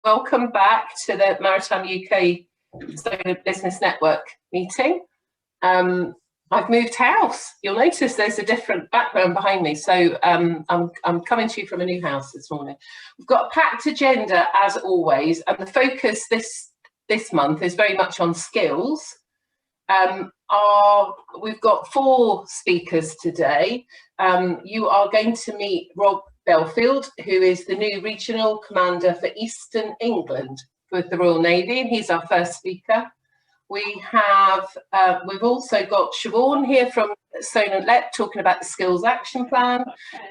Welcome back to the Maritime UK Solent Business Network meeting. I've moved house. You'll notice there's a different background behind me. So I'm coming to you from a new house this morning. We've got a packed agenda as always, and the focus this month is very much on skills. We've got 4 speakers today. You are going to meet Rob Bellfield, who is the new Regional Commander for Eastern England with the Royal Navy, and he's our first speaker. We've also got Siobhan here from Solent LEP talking about the Skills Action Plan.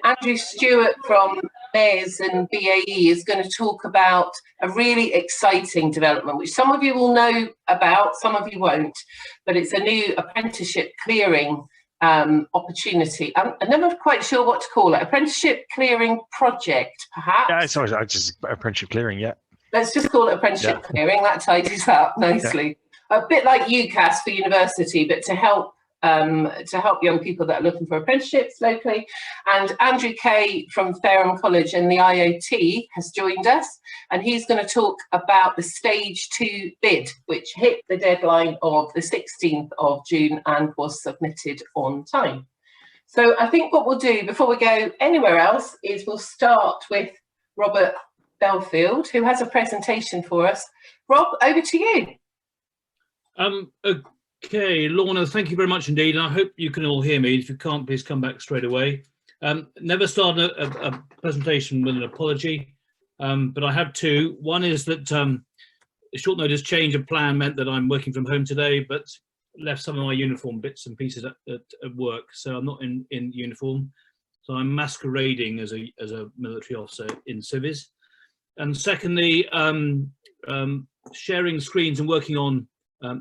Andrew Stewart from MES and BAE is going to talk about a really exciting development, which some of you will know about, some of you won't, but it's a new apprenticeship clearing opportunity. I'm never quite sure what to call it. Apprenticeship clearing project, perhaps? Yeah, it's always just apprenticeship clearing, yeah. Let's just call it apprenticeship clearing. That tidies up nicely. Yeah. A bit like UCAS for university, but to help young people that are looking for apprenticeships locally. And Andrew Kaye from Fareham College and the IoT has joined us, and he's going to talk about the Stage 2 bid, which hit the deadline of the 16th of June and was submitted on time. So I think what we'll do before we go anywhere else is we'll start with Robert Bellfield, who has a presentation for us. Rob, over to you. Okay, Lorna, thank you very much indeed. And I hope you can all hear me. If you can't, please come back straight away. Never start a presentation with an apology, but I have 2. One is that a short notice change of plan meant that I'm working from home today, but left some of my uniform bits and pieces at work, so I'm not in uniform. So I'm masquerading as a military officer in civis. And secondly, sharing screens and working on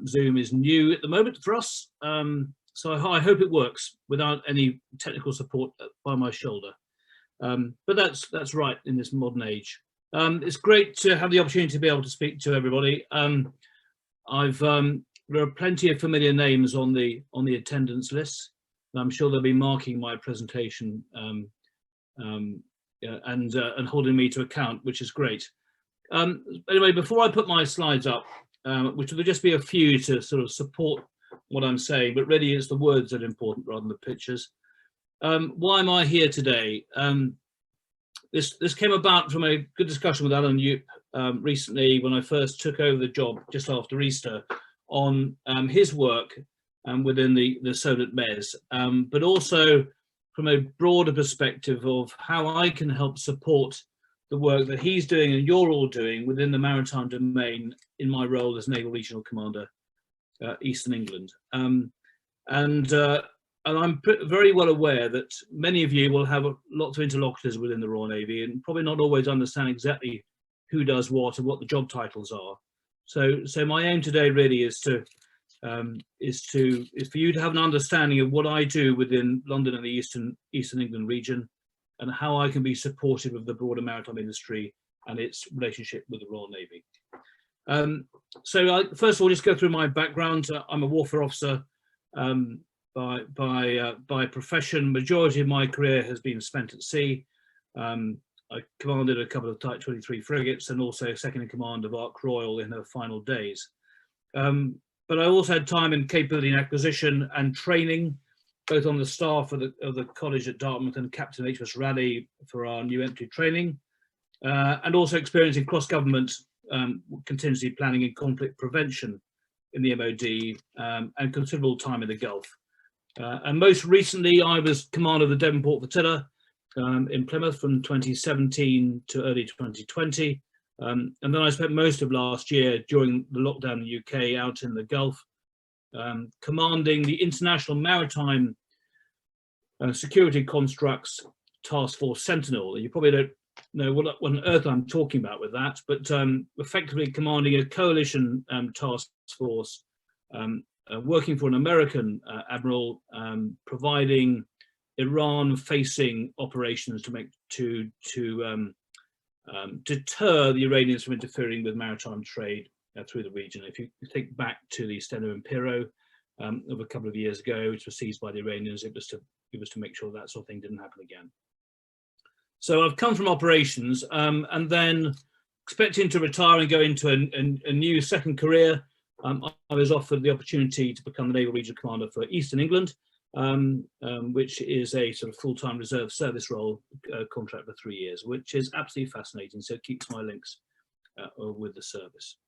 Zoom is new at the moment for us, so I hope it works without any technical support by my shoulder. But that's right in this modern age. It's great to have the opportunity to be able to speak to everybody. There are plenty of familiar names on the attendance list, and I'm sure they'll be marking my presentation and holding me to account, which is great. Anyway, before I put my slides up, which will just be a few to sort of support what I'm saying, but really it's the words that are important rather than the pictures. Why am I here today? This came about from a good discussion with Alan Yup recently when I first took over the job just after Easter on his work within the Solent MES, but also from a broader perspective of how I can help support the work that he's doing and you're all doing within the maritime domain in my role as Naval Regional Commander, Eastern England. And I'm very well aware that many of you will have lots of interlocutors within the Royal Navy and probably not always understand exactly who does what and what the job titles are. So my aim today really is for you to have an understanding of what I do within London and the Eastern England region, and how I can be supportive of the broader maritime industry and its relationship with the Royal Navy. First of all, just go through my background. I'm a warfare officer by profession. Majority of my career has been spent at sea. I commanded a couple of Type 23 frigates and also second in command of Ark Royal in her final days. But I also had time in capability and acquisition and training, both on the staff of the college at Dartmouth and Captain HMS Raleigh for our new entry training, and also experience in cross-government contingency planning and conflict prevention in the MOD, and considerable time in the Gulf. And most recently, I was commander of the Devonport Flotilla in Plymouth from 2017 to early 2020. And then I spent most of last year during the lockdown in the UK out in the Gulf, commanding the International Maritime Security Constructs Task Force Sentinel. And you probably don't know what on earth I'm talking about with that, but effectively commanding a coalition task force working for an American admiral, providing Iran-facing operations to deter the Iranians from interfering with maritime trade through the region. If you think back to the Steno Impero of a couple of years ago, which was seized by the Iranians, it was to make sure that sort of thing didn't happen again. So I've come from operations and then expecting to retire and go into a new second career, I was offered the opportunity to become the Naval Regional Commander for Eastern England, which is a sort of full-time reserve service role, contract for 3 years, which is absolutely fascinating. So it keeps my links with the service.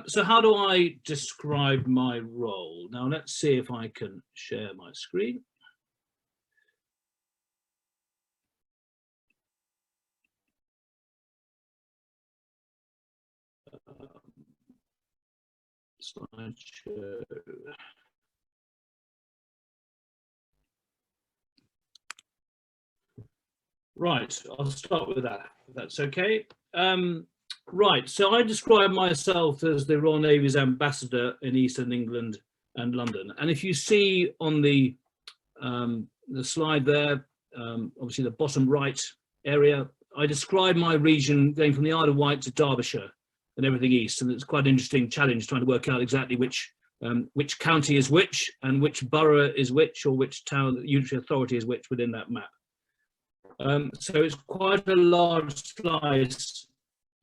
So how do I describe my role? Now let's see if I can share my screen. Slideshow. Right, I'll start with that, if that's okay. Right, so I describe myself as the Royal Navy's ambassador in Eastern England and London. And if you see on the slide there, obviously the bottom right area, I describe my region going from the Isle of Wight to Derbyshire and everything east. And it's quite an interesting challenge trying to work out exactly which county is which and which borough is which, or which town, unitary authority is which within that map. So it's quite a large slice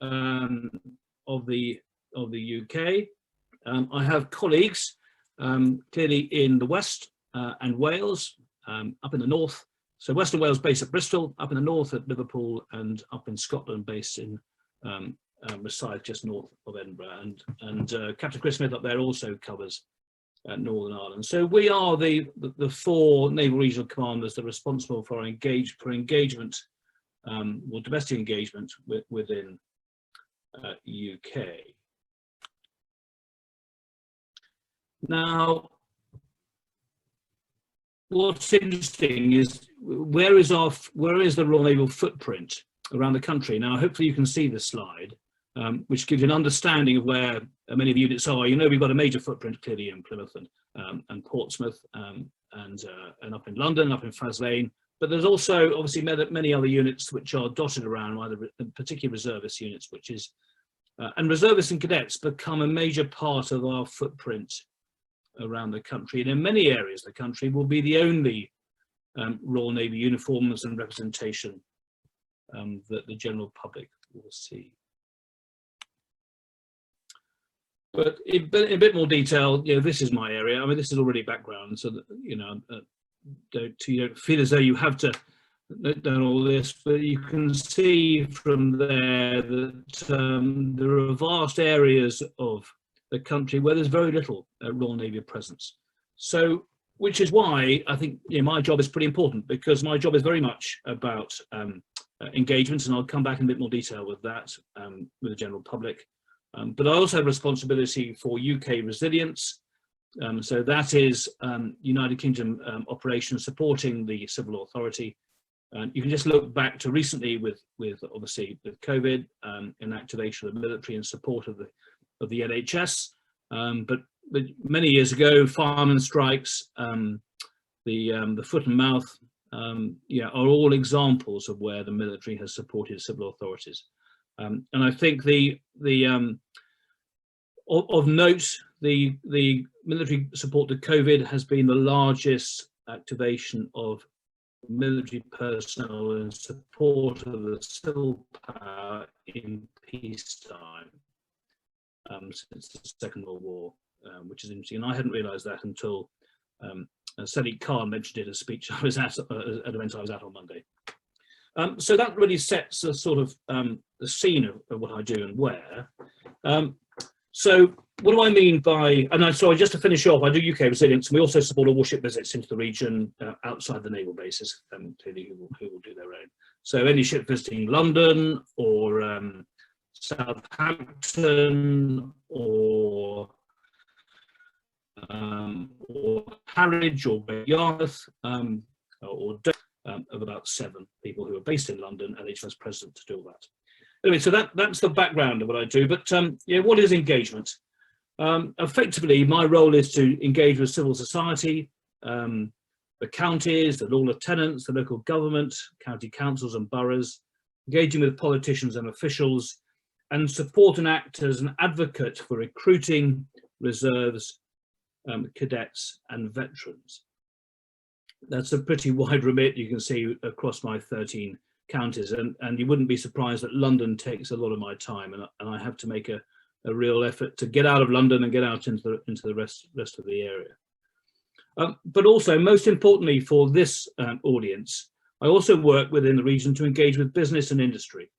of the UK. I have colleagues clearly in the West and Wales, up in the north. So Western Wales based at Bristol, up in the north at Liverpool, and up in Scotland based in Rosyth, just north of Edinburgh. And Captain Chris Smith up there also covers Northern Ireland. So we are the 4 Naval Regional Commanders that are responsible for engagement, or domestic engagement within UK. Now, what's interesting is where is the Royal Naval footprint around the country? Now, hopefully you can see this slide, which gives you an understanding of where many of the units are. You know, we've got a major footprint clearly in Plymouth and Portsmouth, and up in London, up in Faslane. But there's also obviously many other units which are dotted around, either particularly reservist units, which is and reservists and cadets become a major part of our footprint around the country. And in many areas of the country will be the only Royal Navy uniforms and representation that the general public will see. But in a bit more detail, you know, this is my area. I mean, this is already background, so that, you know, you don't feel as though you have to done all this, but you can see from there that there are vast areas of the country where there's very little Royal Navy presence. So, which is why I think, you know, my job is pretty important, because my job is very much about engagement, and I'll come back in a bit more detail with that with the general public. But I also have responsibility for UK resilience. So that is United Kingdom operations supporting the civil authority. You can just look back to recently with obviously with COVID, in activation of the military in support of the NHS. But many years ago, fireman strikes, the foot and mouth, yeah, are all examples of where the military has supported civil authorities. And I think of note, the military support to COVID has been the largest activation of military personnel in support of the civil power in peacetime since the Second World War, which is interesting. And I hadn't realised that until Sadiq Khan mentioned it at a speech I was at an event I was at on Monday. So that really sets the sort of the scene of what I do and where. So what do I mean by, and sorry, just to finish off, I do UK resilience, and we also support all warship visits into the region outside the naval bases, clearly who will do their own. So any ship visiting London or Southampton or Harwich or Yarmouth or of about 7 people who are based in London, and each vice president to do all that. Anyway, so that's the background of what I do. But yeah, what is engagement? Effectively, my role is to engage with civil society, the counties, the law lieutenants, the local government, county councils and boroughs, engaging with politicians and officials, and support and act as an advocate for recruiting reserves, cadets and veterans. That's a pretty wide remit, you can see, across my 13 counties, and you wouldn't be surprised that London takes a lot of my time, and I have to make a real effort to get out of London and get out into the rest of the area. But also, most importantly for this audience, I also work within the region to engage with business and industry,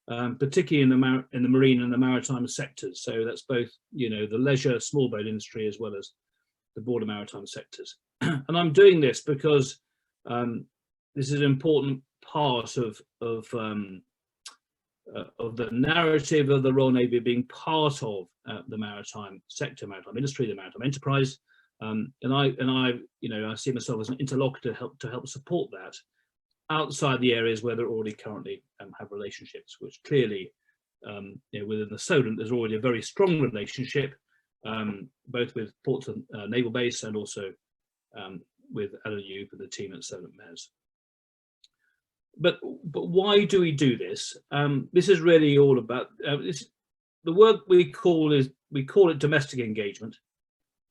particularly in the marine and the maritime sectors. So that's both, you know, the leisure small boat industry as well as the broader maritime sectors. And I'm doing this because this is an important part of the narrative of the Royal Navy being part of the maritime sector, maritime industry, the maritime enterprise. And I, you know, I see myself as an interlocutor to help support that outside the areas where they're already currently have relationships, which clearly, you know, within the Solent, there's already a very strong relationship, both with Ports and Naval Base and also with Untitled and the team at Solent MES. But why do we do this? This is really all about the work we call it domestic engagement.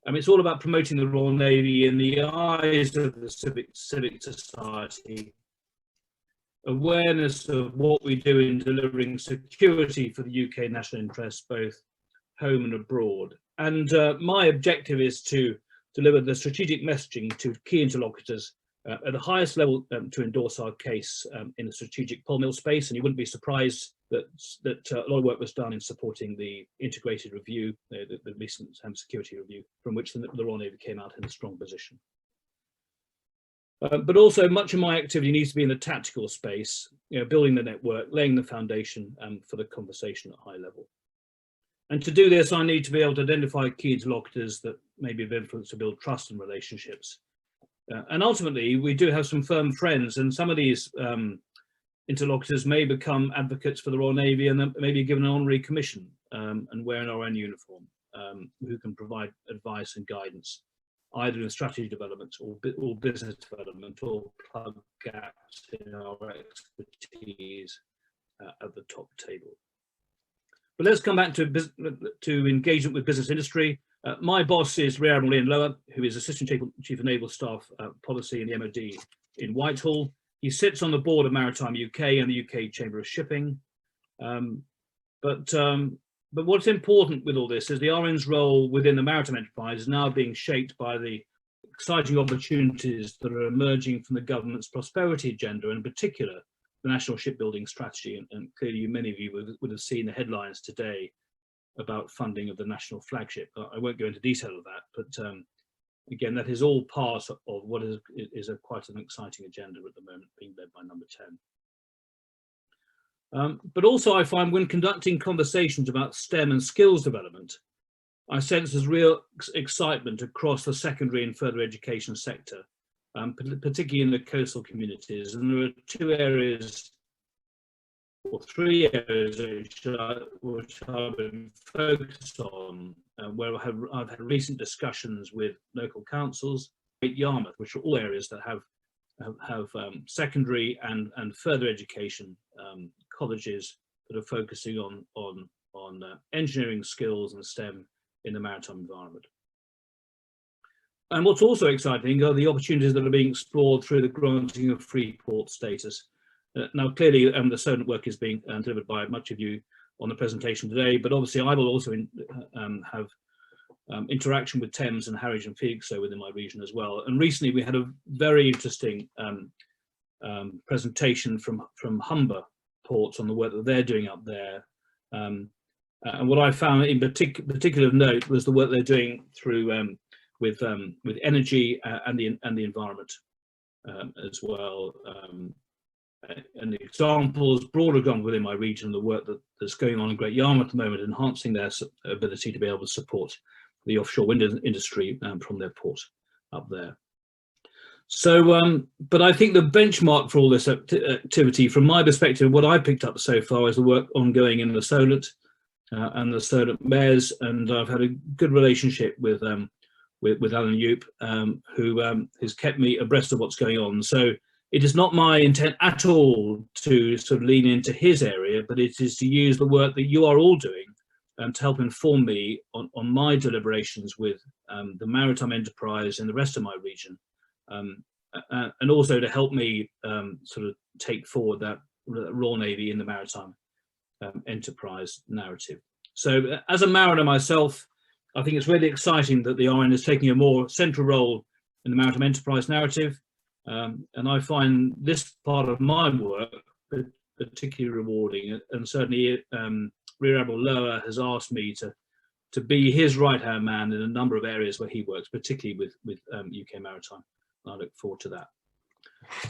It's all about promoting the Royal Navy in the eyes of the civic society, awareness of what we do in delivering security for the UK national interests, both home and abroad. And my objective is to deliver the strategic messaging to key interlocutors at the highest level to endorse our case in the strategic pole mill space. And you wouldn't be surprised that a lot of work was done in supporting the integrated review, the recent security review, from which the Royal Navy came out in a strong position. But also much of my activity needs to be in the tactical space, you know, building the network, laying the foundation for the conversation at high level. And to do this, I need to be able to identify key interlocutors that may be of influence to build trust and relationships. And ultimately, we do have some firm friends, and some of these interlocutors may become advocates for the Royal Navy and then maybe given an honorary commission and wearing our own uniform, who can provide advice and guidance, either in strategy development or business development, or plug gaps in our expertise at the top table. But let's come back to engagement with business industry. My boss is Rear Admiral Ian Lower, who is Assistant Chief of Naval Staff Policy in the MOD in Whitehall. He sits on the board of Maritime UK and the UK Chamber of Shipping. But what's important with all this is the RN's role within the maritime enterprise is now being shaped by the exciting opportunities that are emerging from the government's prosperity agenda, and in particular, the National Shipbuilding Strategy. And clearly, many of you would have seen the headlines today about funding of the national flagship. I won't go into detail of that, but again, that is all part of what is quite an exciting agenda at the moment, being led by Number 10. But also I find when conducting conversations about STEM and skills development, I sense there's real excitement across the secondary and further education sector, particularly in the coastal communities. And there are two areas, or three areas which I've been focused on, where I've had recent discussions with local councils, Great Yarmouth, which are all areas that have secondary and further education colleges that are focusing on engineering skills and STEM in the maritime environment. And what's also exciting are the opportunities that are being explored through the granting of free port status. Now, clearly, the Solent work is being delivered by much of you on the presentation today, but obviously I will also have interaction with Thames and Harwich and Felixstowe within my region as well. And recently we had a very interesting presentation from Humber Ports on the work that they're doing up there. And what I found in particular of note was the work they're doing through with energy and the environment as well. And the examples, broader examples within my region, the work that's going on in Great Yarmouth at the moment, enhancing their ability to be able to support the offshore wind industry from their port up there. So, but I think the benchmark for all this activity, from my perspective, what I picked up so far is the work ongoing in the Solent and the Solent MES, and I've had a good relationship with Alan Yoop, who has kept me abreast of what's going on. So it is not my intent at all to sort of lean into his area, but it is to use the work that you are all doing to help inform me on my deliberations with the maritime enterprise and the rest of my region, and also to help me sort of take forward Royal Navy in the maritime enterprise narrative. So as a mariner myself, I think it's really exciting that the RN is taking a more central role in the maritime enterprise narrative. And I find this part of my work particularly rewarding, and certainly Rear Admiral Lower has asked me to be his right-hand man in a number of areas where he works, particularly with UK Maritime. I look forward to that.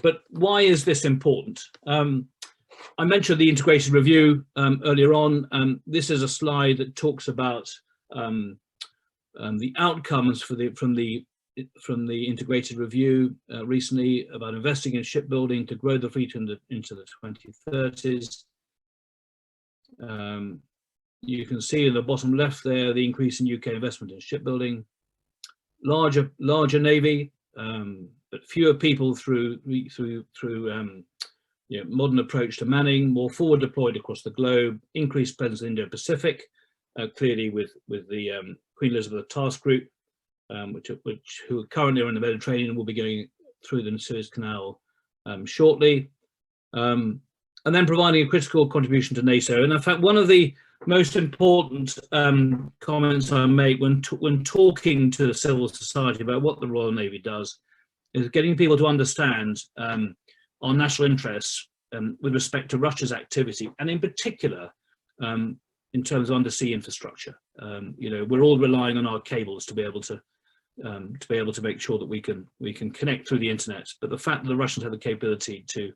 But why is this important? I mentioned the integrated review earlier on. This is a slide that talks about the outcomes from the integrated review recently about investing in shipbuilding to grow the fleet into the 2030s. You can see in the bottom left there the increase in UK investment in shipbuilding, larger navy, but fewer people through modern approach to manning, more forward deployed across the globe, increased presence in the Indo-Pacific, clearly with the Queen Elizabeth task group, who currently are in the Mediterranean and will be going through the Suez Canal shortly, and then providing a critical contribution to NATO. And in fact, one of the most important comments I make when talking to civil society about what the Royal Navy does is getting people to understand our national interests with respect to Russia's activity, and in particular in terms of undersea infrastructure. We're all relying on our cables to be able to make sure that we can connect through the internet. But the fact that the Russians have the capability to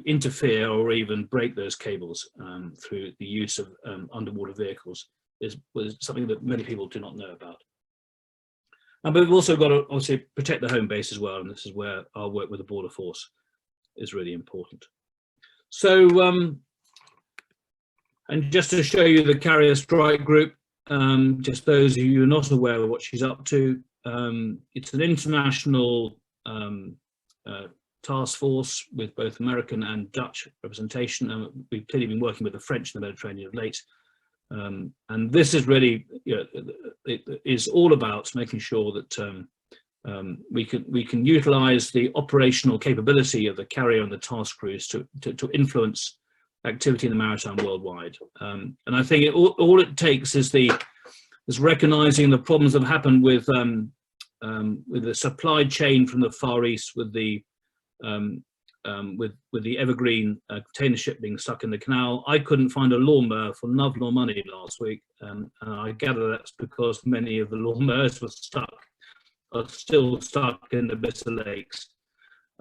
interfere or even break those cables through the use of underwater vehicles was something that many people do not know about. But we've also got to obviously protect the home base as well, and this is where our work with the border force is really important. So, and just to show you the carrier strike group, just those of you who are not aware of what she's up to, it's an international task force with both American and Dutch representation, and we've clearly been working with the French in the Mediterranean of late. And this is really, it is all about making sure that we can utilize the operational capability of the carrier and the task crews to influence activity in the maritime worldwide. And I think all it takes is recognizing the problems that have happened with the supply chain from the Far East, with the Evergreen container ship being stuck in the canal. I couldn't find a lawnmower for love nor money last week, and I gather that's because many of the lawnmowers are still stuck in the Bitter Lakes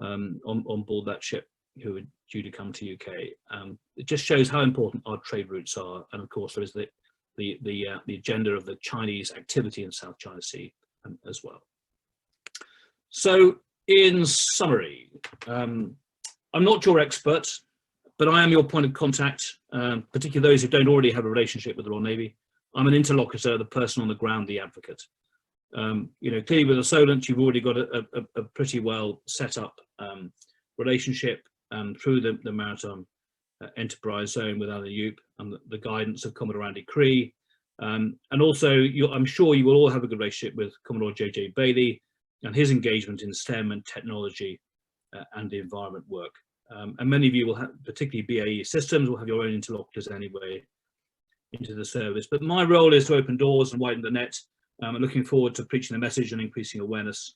on board that ship, who are due to come to UK. It just shows how important our trade routes are, and of course there is the agenda of the Chinese activity in South China Sea as well. So, in summary, I'm not your expert, but I am your point of contact, particularly those who don't already have a relationship with the Royal Navy. I'm an interlocutor, the person on the ground, the advocate. Clearly with the Solent, you've already got a pretty well set up relationship through the Maritime Enterprise Zone with Alan Yoop and the guidance of Commodore Andy Cree. And also, I'm sure you will all have a good relationship with Commodore J.J. Bailey and his engagement in STEM and technology and the environment work. And many of you will have, particularly BAE Systems, will have your own interlocutors anyway into the service. But my role is to open doors and widen the net. I'm looking forward to preaching the message and increasing awareness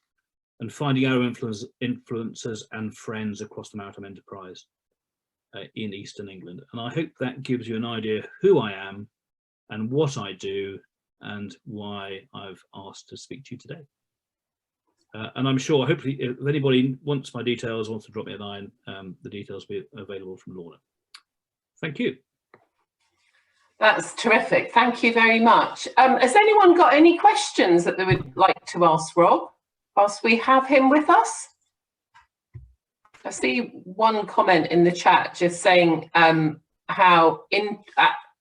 and finding our influencers and friends across the maritime enterprise in Eastern England. And I hope that gives you an idea who I am and what I do and why I've asked to speak to you today. And I'm sure, hopefully, if anybody wants my details, wants to drop me a line, the details will be available from Lorna. Thank you. That's terrific. Thank you very much. Has anyone got any questions that they would like to ask Rob whilst we have him with us? I see one comment in the chat just saying how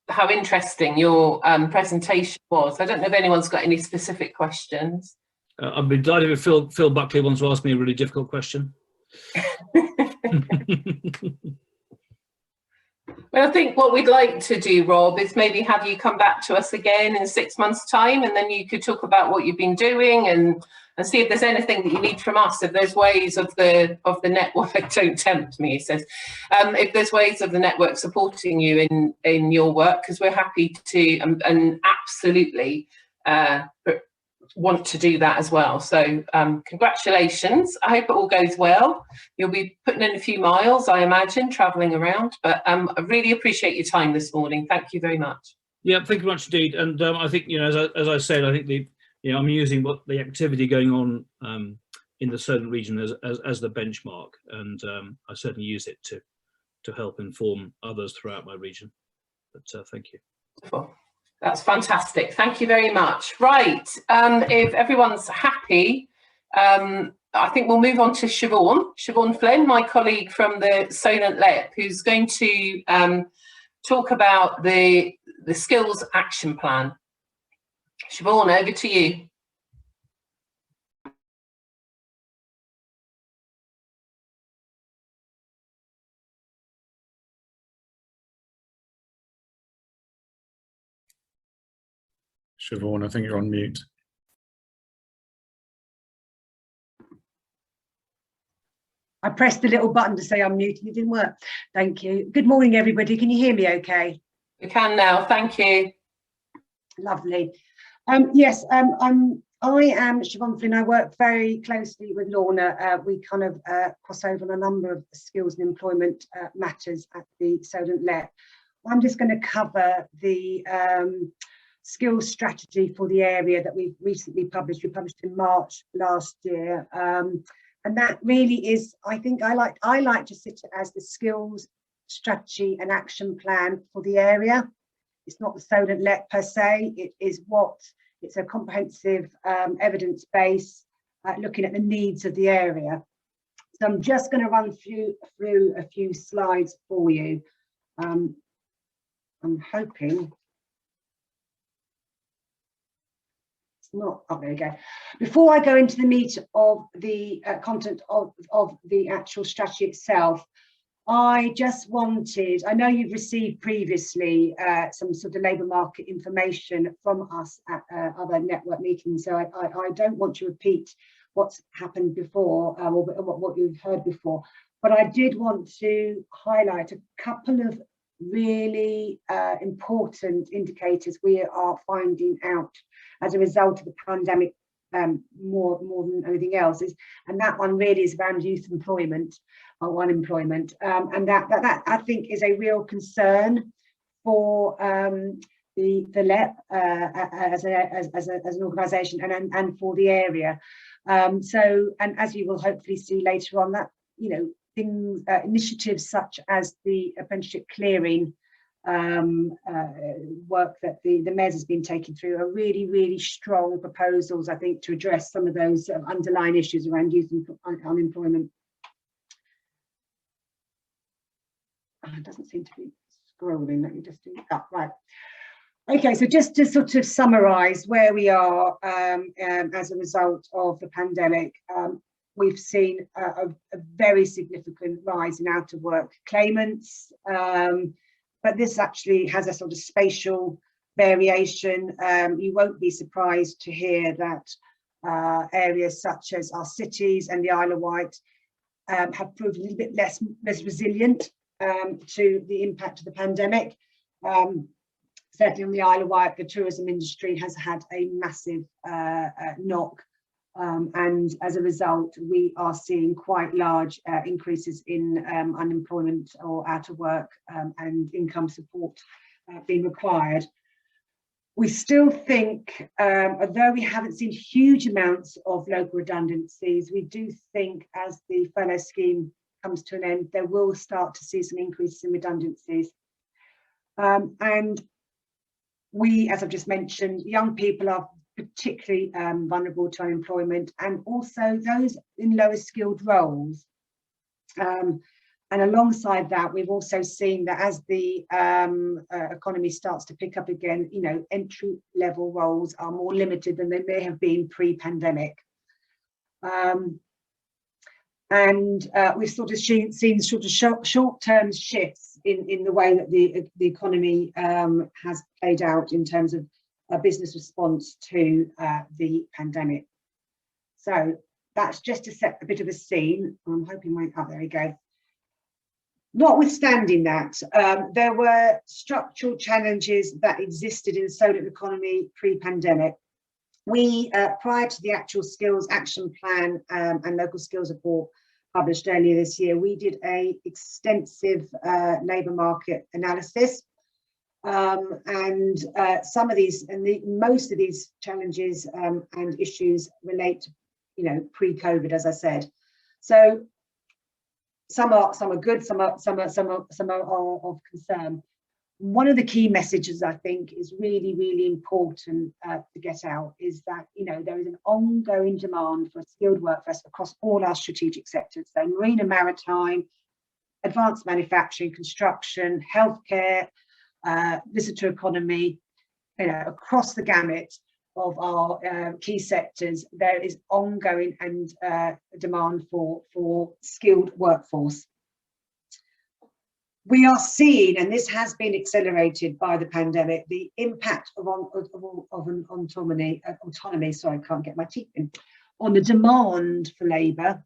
interesting your presentation was. I don't know if anyone's got any specific questions. I'd be delighted if Phil Buckley wants to ask me a really difficult question. Well, I think what we'd like to do, Rob, is maybe have you come back to us again in 6 months' time, and then you could talk about what you've been doing and and see if there's anything that you need from us. If there's ways of the network, don't tempt me, he says. If there's ways of the network supporting you in your work, because we're happy to and absolutely want to do that as well. So congratulations. I hope it all goes well. You'll be putting in a few miles, I imagine, travelling around, but I really appreciate your time this morning. Thank you very much. Yeah, thank you very much indeed. And I think, you know, as I said, I think I'm using what the activity going on in the Solent region as the benchmark, and I certainly use it to help inform others throughout my region. But thank you. Wonderful. That's fantastic. Thank you very much. Right, if everyone's happy, I think we'll move on to Siobhan Flynn, my colleague from the Solent LEP, who's going to talk about the skills action plan. Siobhan, over to you. Siobhan, I think you're on mute. I pressed the little button to say unmute and it didn't work. Thank you. Good morning, everybody. Can you hear me okay? We can now, thank you. Lovely. Yes, I am Siobhan Flynn. I work very closely with Lorna. We kind of cross over on a number of skills and employment matters at the Solent LEP. I'm just going to cover the skills strategy for the area that we've recently published. We published in March last year. And that really is, I think I like to sit as the skills strategy and action plan for the area. It's not the Solent LEP per se, it's a comprehensive evidence base looking at the needs of the area. So I'm just going to run through a few slides for you. I'm hoping not, oh, there you go. Before I go into the meat of the content of the actual strategy itself, I just wanted, I know you've received previously some sort of labour market information from us at other network meetings, so I don't want to repeat what's happened before or what you've heard before, but I did want to highlight a couple of really important indicators we are finding out as a result of the pandemic, more than anything else, and that one really is around youth employment or unemployment, and that I think is a real concern for the LEP as an organisation and for the area. So, and as you will hopefully see later on, that, you know, things, initiatives such as the apprenticeship clearing work that the Mayor's has been taking through are really strong proposals, I think, to address some of those underlying issues around youth unemployment. It doesn't seem to be scrolling. Let me just do that. Right. Okay, so just to sort of summarise where we are as a result of the pandemic, we've seen a very significant rise in out of work claimants. But this actually has a sort of spatial variation. You won't be surprised to hear that areas such as our cities and the Isle of Wight have proved a little bit less resilient to the impact of the pandemic. Certainly on the Isle of Wight, the tourism industry has had a massive knock. And as a result, we are seeing quite large increases in unemployment or out of work and income support being required. We still think, although we haven't seen huge amounts of local redundancies, we do think as the fellow scheme comes to an end, there will start to see some increases in redundancies. And we, as I've just mentioned, young people are particularly vulnerable to unemployment, and also those in lower skilled roles. And alongside that, we've also seen that as the economy starts to pick up again, you know, entry level roles are more limited than they may have been pre-pandemic. And we've sort of seen sort of short-term shifts in the way that the economy has played out in terms of a business response to the pandemic. So that's just to set a bit of a scene. I'm hoping there we go. Notwithstanding that, there were structural challenges that existed in the Solent economy pre-pandemic. We, prior to the actual skills action plan and local skills report published earlier this year, we did a extensive labour market analysis. And some of these, most of these challenges and issues relate to, you know, pre-COVID, as I said. So some are good, some are of concern. One of the key messages I think is really important to get out is that, you know, there is an ongoing demand for a skilled workforce across all our strategic sectors. So marine and maritime, advanced manufacturing, construction, healthcare, visitor economy, you know, across the gamut of our key sectors, there is ongoing and demand for skilled workforce. We are seeing, and this has been accelerated by the pandemic, the impact of an autonomy. Sorry, I can't get my teeth in, on the demand for labour.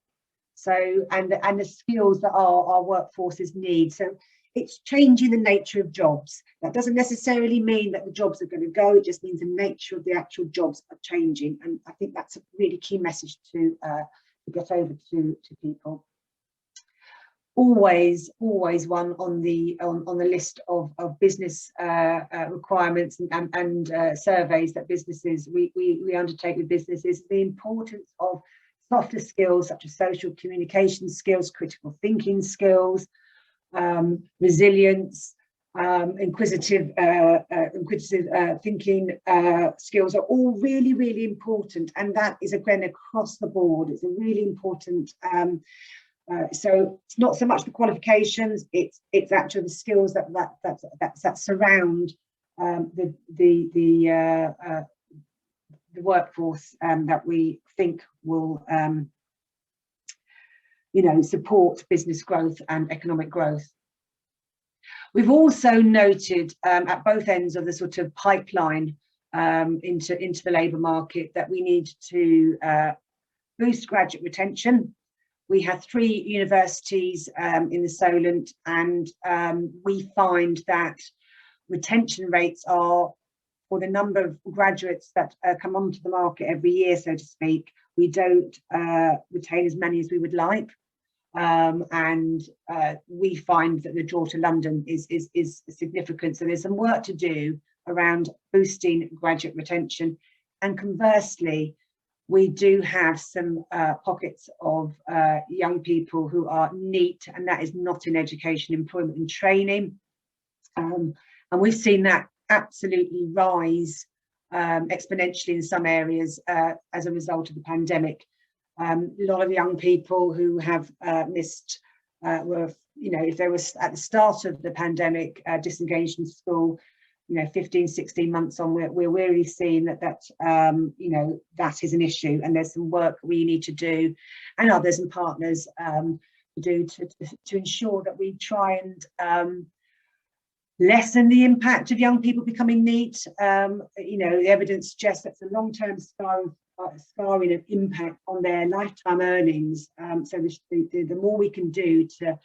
So and the skills that our workforces need. So it's changing the nature of jobs. That doesn't necessarily mean that the jobs are going to go. It just means the nature of the actual jobs are changing. And I think that's a really key message to get over to people. Always one on the list of business requirements and surveys that businesses we undertake with businesses, the importance of softer skills such as social communication skills, critical thinking skills, resilience, inquisitive thinking skills are all really important, and that is again across the board. It's a really important. So it's not so much the qualifications; it's actually the skills that surround the workforce that we think will you know, support business growth and economic growth. We've also noted at both ends of the sort of pipeline into the labour market that we need to boost graduate retention. We have 3 universities in the Solent, and we find that retention rates are, for the number of graduates that come onto the market every year, so to speak, we don't retain as many as we would like. And we find that the draw to London is significant. So there's some work to do around boosting graduate retention. And conversely, we do have some pockets of young people who are NEET, and that is not in education, employment and training. And we've seen that absolutely rise exponentially in some areas as a result of the pandemic. A lot of young people who have missed were, you know, if they were at the start of the pandemic disengaged from school, you know, 15, 16 months on, we're really seeing that you know, that is an issue, and there's some work we need to do, and others and partners to do to ensure that we try and lessen the impact of young people becoming NEET. You know, the evidence suggests that's a long-term scarring of impact on their lifetime earnings. So the more we can do to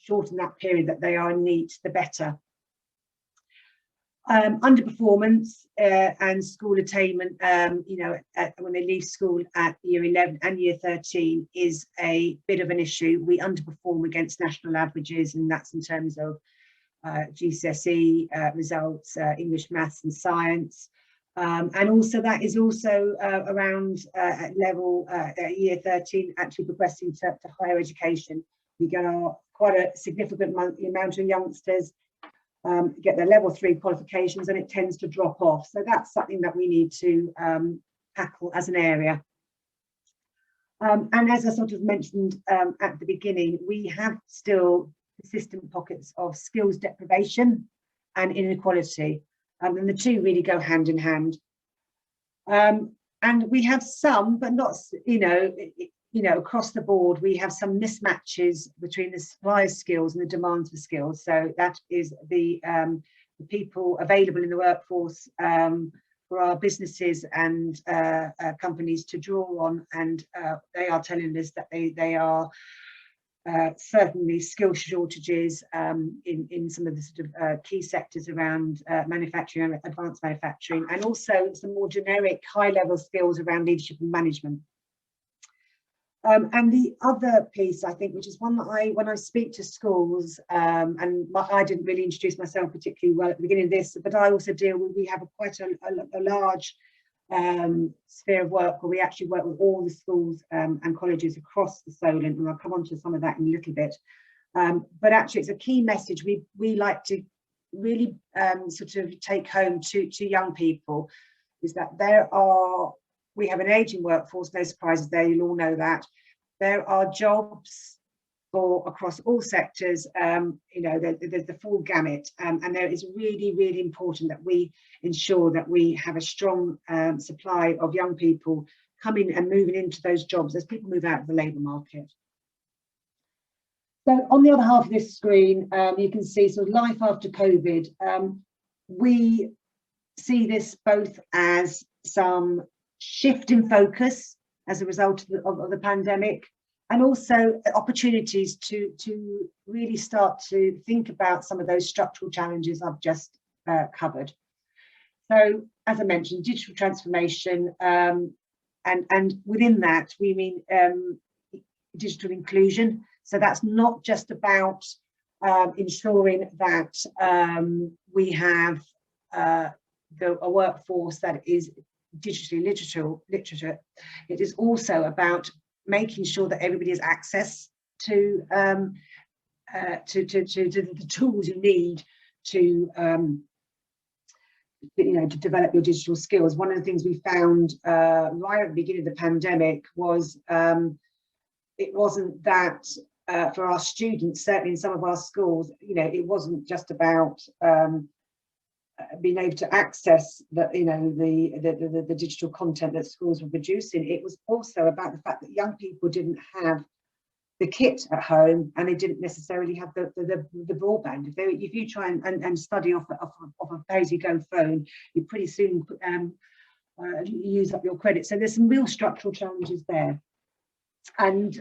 shorten that period that they are NEET, the better. Underperformance and school attainment, you know, when they leave school at year 11 and year 13 is a bit of an issue. We underperform against national averages, and that's in terms of GCSE results, English, maths and science. And also that is also around at level year 13, actually progressing to higher education. We get quite a significant amount of youngsters get their level 3 qualifications, and it tends to drop off. So that's something that we need to tackle as an area. And as I sort of mentioned at the beginning, we have still persistent pockets of skills deprivation and inequality. And the two really go hand in hand. And we have some, but not, you know, across the board, we have some mismatches between the supply of skills and the demand for skills. So that is the people available in the workforce for our businesses and companies to draw on, and they are telling us that they are certainly skill shortages in some of the sort of key sectors around manufacturing and advanced manufacturing, and also some more generic high-level skills around leadership and management. And the other piece, I think, which is one that when I speak to schools, and I didn't really introduce myself particularly well at the beginning of this, but I also we have quite a large sphere of work where we actually work with all the schools and colleges across the Solent, and I'll come on to some of that in a little bit. But actually, it's a key message we like to really sort of take home to young people, is that we have an ageing workforce, no surprises there, you'll all know that. There are jobs across all sectors, you know, there's the full gamut, and there is really, really important that we ensure that we have a strong supply of young people coming and moving into those jobs as people move out of the labour market. So on the other half of this screen, you can see sort of life after COVID. We see this both as some shift in focus as a result of the pandemic, and also opportunities to really start to think about some of those structural challenges I've just covered. So, as I mentioned, digital transformation, and within that we mean digital inclusion. So that's not just about ensuring that we have a workforce that is digitally literate. It is also about making sure that everybody has access to the tools you need to you know, to develop your digital skills. One of the things we found right at the beginning of the pandemic was it wasn't that for our students, certainly in some of our schools, you know, it wasn't just about being able to access the, you know, the digital content that schools were producing. It was also about the fact that young people didn't have the kit at home, and they didn't necessarily have the broadband. If you try and study off a pay-as-you-go phone, you pretty soon use up your credit. So there's some real structural challenges there, and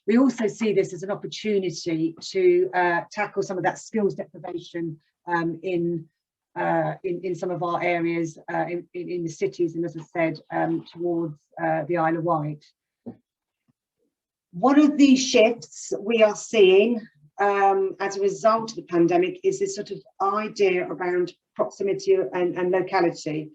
we also see this as an opportunity to tackle some of that skills deprivation in some of our areas in the cities, and as I said, towards the Isle of Wight. One of these shifts we are seeing as a result of the pandemic is this sort of idea around proximity and locality.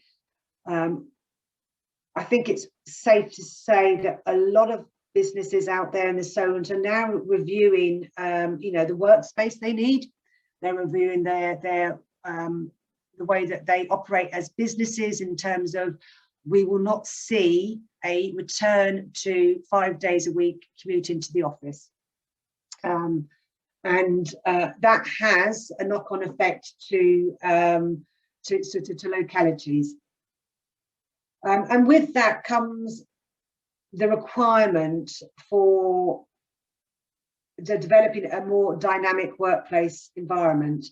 I think it's safe to say that a lot of businesses out there in the Solent are now reviewing, you know, the workspace they need. They're reviewing the way that they operate as businesses, in terms of, we will not see a return to 5 days a week commuting to the office. And that has a knock-on effect to localities. And with that comes the requirement for developing a more dynamic workplace environment.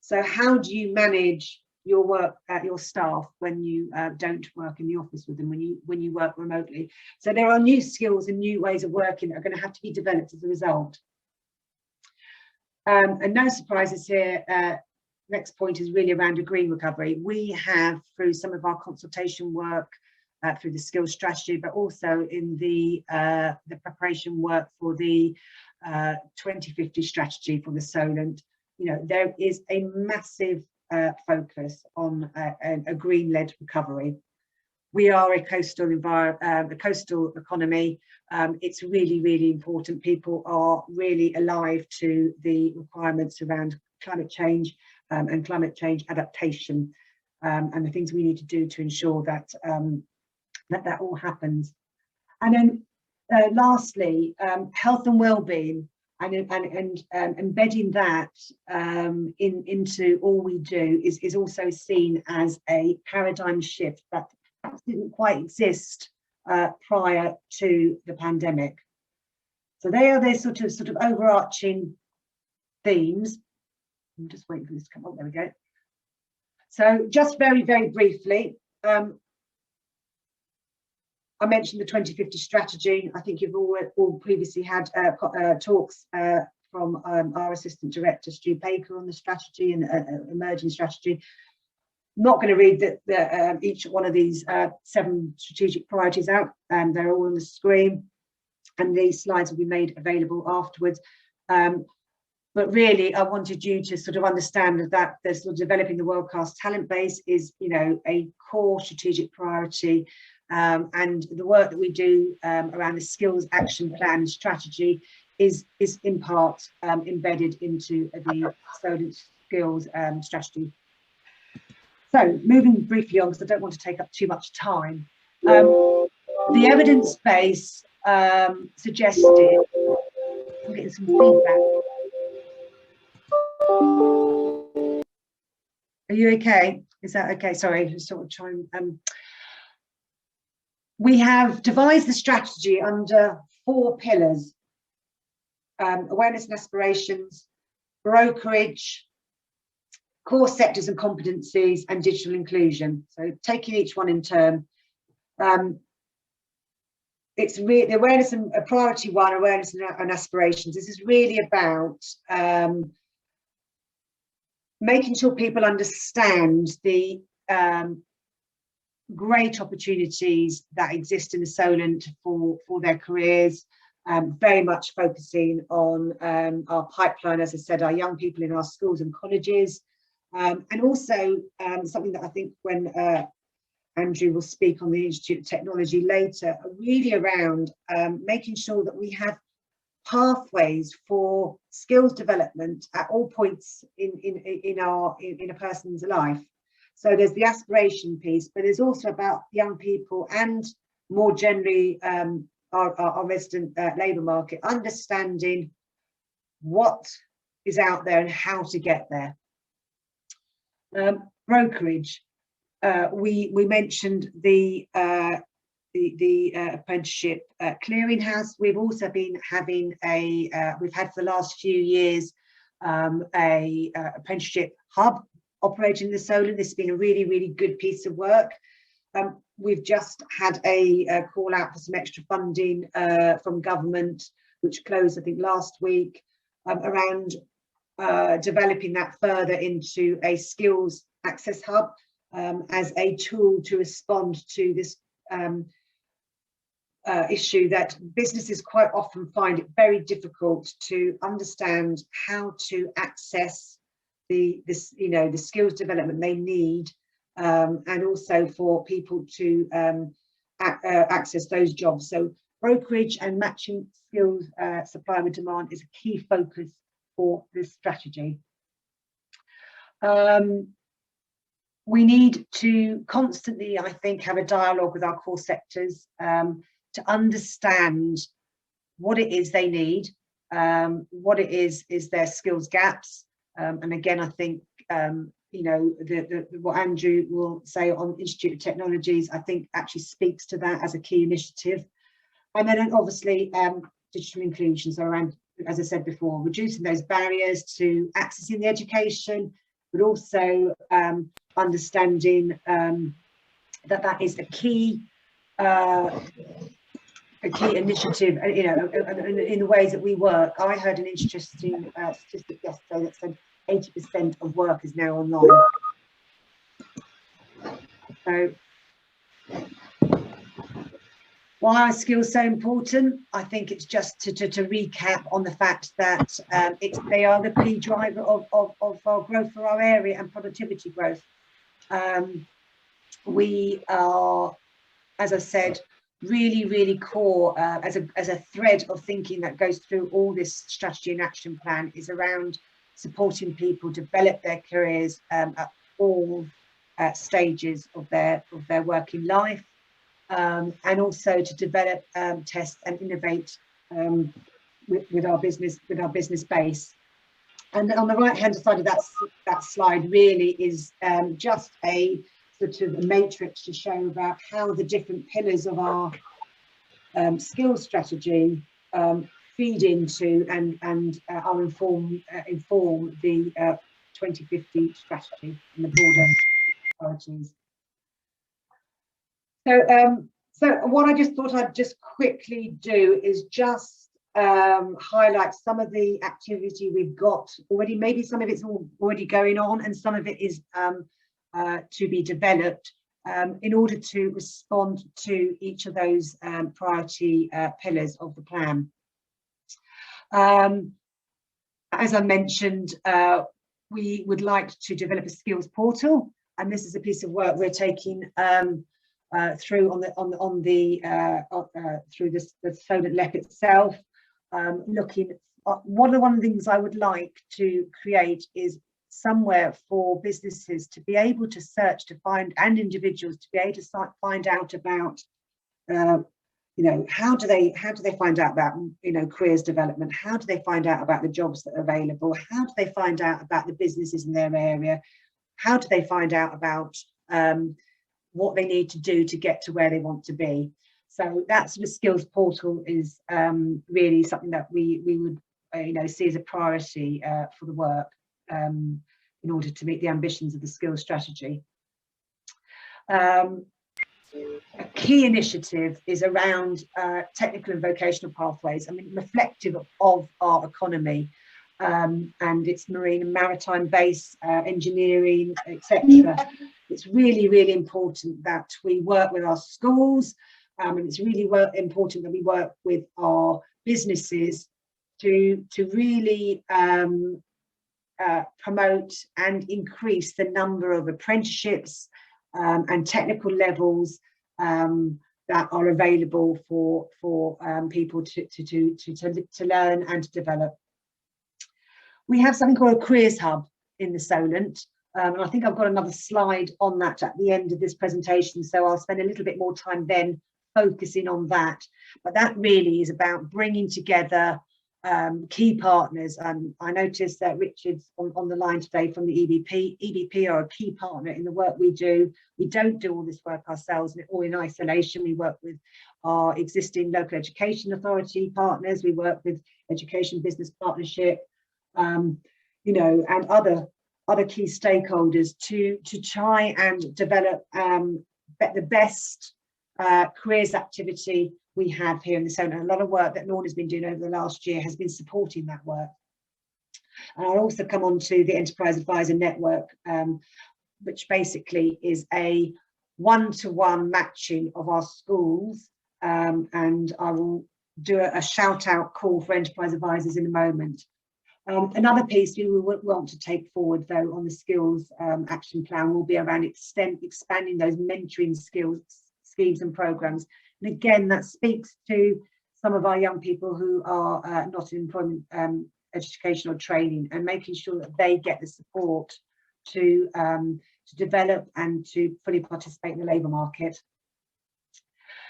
So how do you manage your work at your staff when you don't work in the office with them, when you work remotely? So there are new skills and new ways of working that are going to have to be developed as a result. And no surprises here. Next point is really around a green recovery. We have, through some of our consultation work, through the skills strategy, but also in the preparation work for the 2050 strategy for the Solent, you know, there is a massive focus on a green-led recovery. We are a coastal economy. It's really, really important. People are really alive to the requirements around climate change and climate change adaptation, and the things we need to do to ensure that that all happens. And then lastly, health and well-being, and embedding that into all we do is also seen as a paradigm shift that perhaps didn't quite exist prior to the pandemic. So they are the sort of overarching themes. I'm just waiting for this to come on. There we go. So just very, very briefly, I mentioned the 2050 strategy. I think you've all previously had talks from our Assistant Director, Stu Baker, on the strategy and emerging strategy. Not going to read each one of these 7 strategic priorities out, and they're all on the screen, and these slides will be made available afterwards. But really, I wanted you to sort of understand that the sort of developing the world-class talent base is, you know, a core strategic priority, and the work that we do around the skills action plan strategy is in part embedded into the Solent skills strategy. So moving briefly on, because I don't want to take up too much time. The evidence base suggested, I'm getting some feedback. Are you okay? Is that okay? Sorry, just sort of trying. We have devised the strategy under 4 pillars: awareness and aspirations, brokerage, core sectors and competencies, and digital inclusion. So taking each one in turn. It's really the awareness and priority 1, awareness and aspirations. This is really about making sure people understand the great opportunities that exist in the Solent for their careers, very much focusing on our pipeline, as I said, our young people in our schools and colleges, and also something that I think when Andrew will speak on the Institute of Technology later, really around making sure that we have pathways for skills development at all points in a person's life. So there's the aspiration piece, but there's also about young people and more generally our resident labour market, understanding what is out there and how to get there. Brokerage. We mentioned the apprenticeship clearinghouse. We've also been having we've had for the last few years a apprenticeship hub operating in the Solent. This has been a really, really good piece of work. We've just had a call out for some extra funding from government, which closed, I think, last week, around developing that further into a skills access hub as a tool to respond to this issue that businesses quite often find it very difficult to understand how to access the skills development they need, and also for people to access those jobs. So brokerage and matching skills supply and demand is a key focus for this strategy. We need to constantly, I think, have a dialogue with our core sectors to understand what it is they need, what it is their skills gaps. And again, I think, what Andrew will say on Institute of Technologies, I think actually speaks to that as a key initiative. And then obviously digital inclusion, so around, as I said before, reducing those barriers to accessing the education, but also understanding that is a key initiative, in the ways that we work. I heard an interesting statistic yesterday that said 80% of work is now online. So why are skills so important? I think it's just to recap on the fact that they are the key driver of our growth for our area and productivity growth. We are, as I said, really, really core as a thread of thinking that goes through all this strategy and action plan is around supporting people develop their careers at all stages of their working life, and also to develop, test and innovate with our business base. And on the right hand side of that slide really is just a sort of a matrix to show about how the different pillars of our skills strategy feed into and are inform the 2050 strategy and the broader priorities. So what I just thought I'd just quickly do is just highlight some of the activity we've got already. Maybe some of it's already going on and some of it is to be developed in order to respond to each of those priority pillars of the plan. As I mentioned, we would like to develop a skills portal, and this is a piece of work we're taking through through the Solent LEP itself. Looking at one of the things I would like to create is somewhere for businesses to be able to search to find, and individuals to be able to find out about how do they find out about careers development, how do they find out about the jobs that are available, how do they find out about the businesses in their area, how do they find out about what they need to do to get to where they want to be. So that sort of skills portal is really something that we would see as a priority for the work in order to meet the ambitions of the skills strategy. A key initiative is around technical and vocational pathways. I mean, reflective of our economy and its marine and maritime base, engineering, etc. It's really, really important that we work with our schools, and it's really important that we work with our businesses to really promote and increase the number of apprenticeships and technical levels that are available for people to learn and to develop. We have something called a careers hub in the Solent, and I think I've got another slide on that at the end of this presentation, so I'll spend a little bit more time then focusing on that. But that really is about bringing together key partners. I noticed that Richard's on the line today from the EBP. EBP are a key partner in the work we do. We don't do all this work ourselves or in isolation. We work with our existing local education authority partners. We work with Education Business Partnership, and other key stakeholders to try and develop the best careers activity we have here in the Solent. A lot of work that Lorna's been doing over the last year has been supporting that work. And I'll also come on to the Enterprise Advisor Network, which basically is a one-to-one matching of our schools. And I will do a shout out call for Enterprise Advisors in a moment. Another piece we will want to take forward though on the skills action plan will be around expanding those mentoring skills schemes and programs. And again, that speaks to some of our young people who are not in employment, educational training, and making sure that they get the support to develop and to fully participate in the labour market.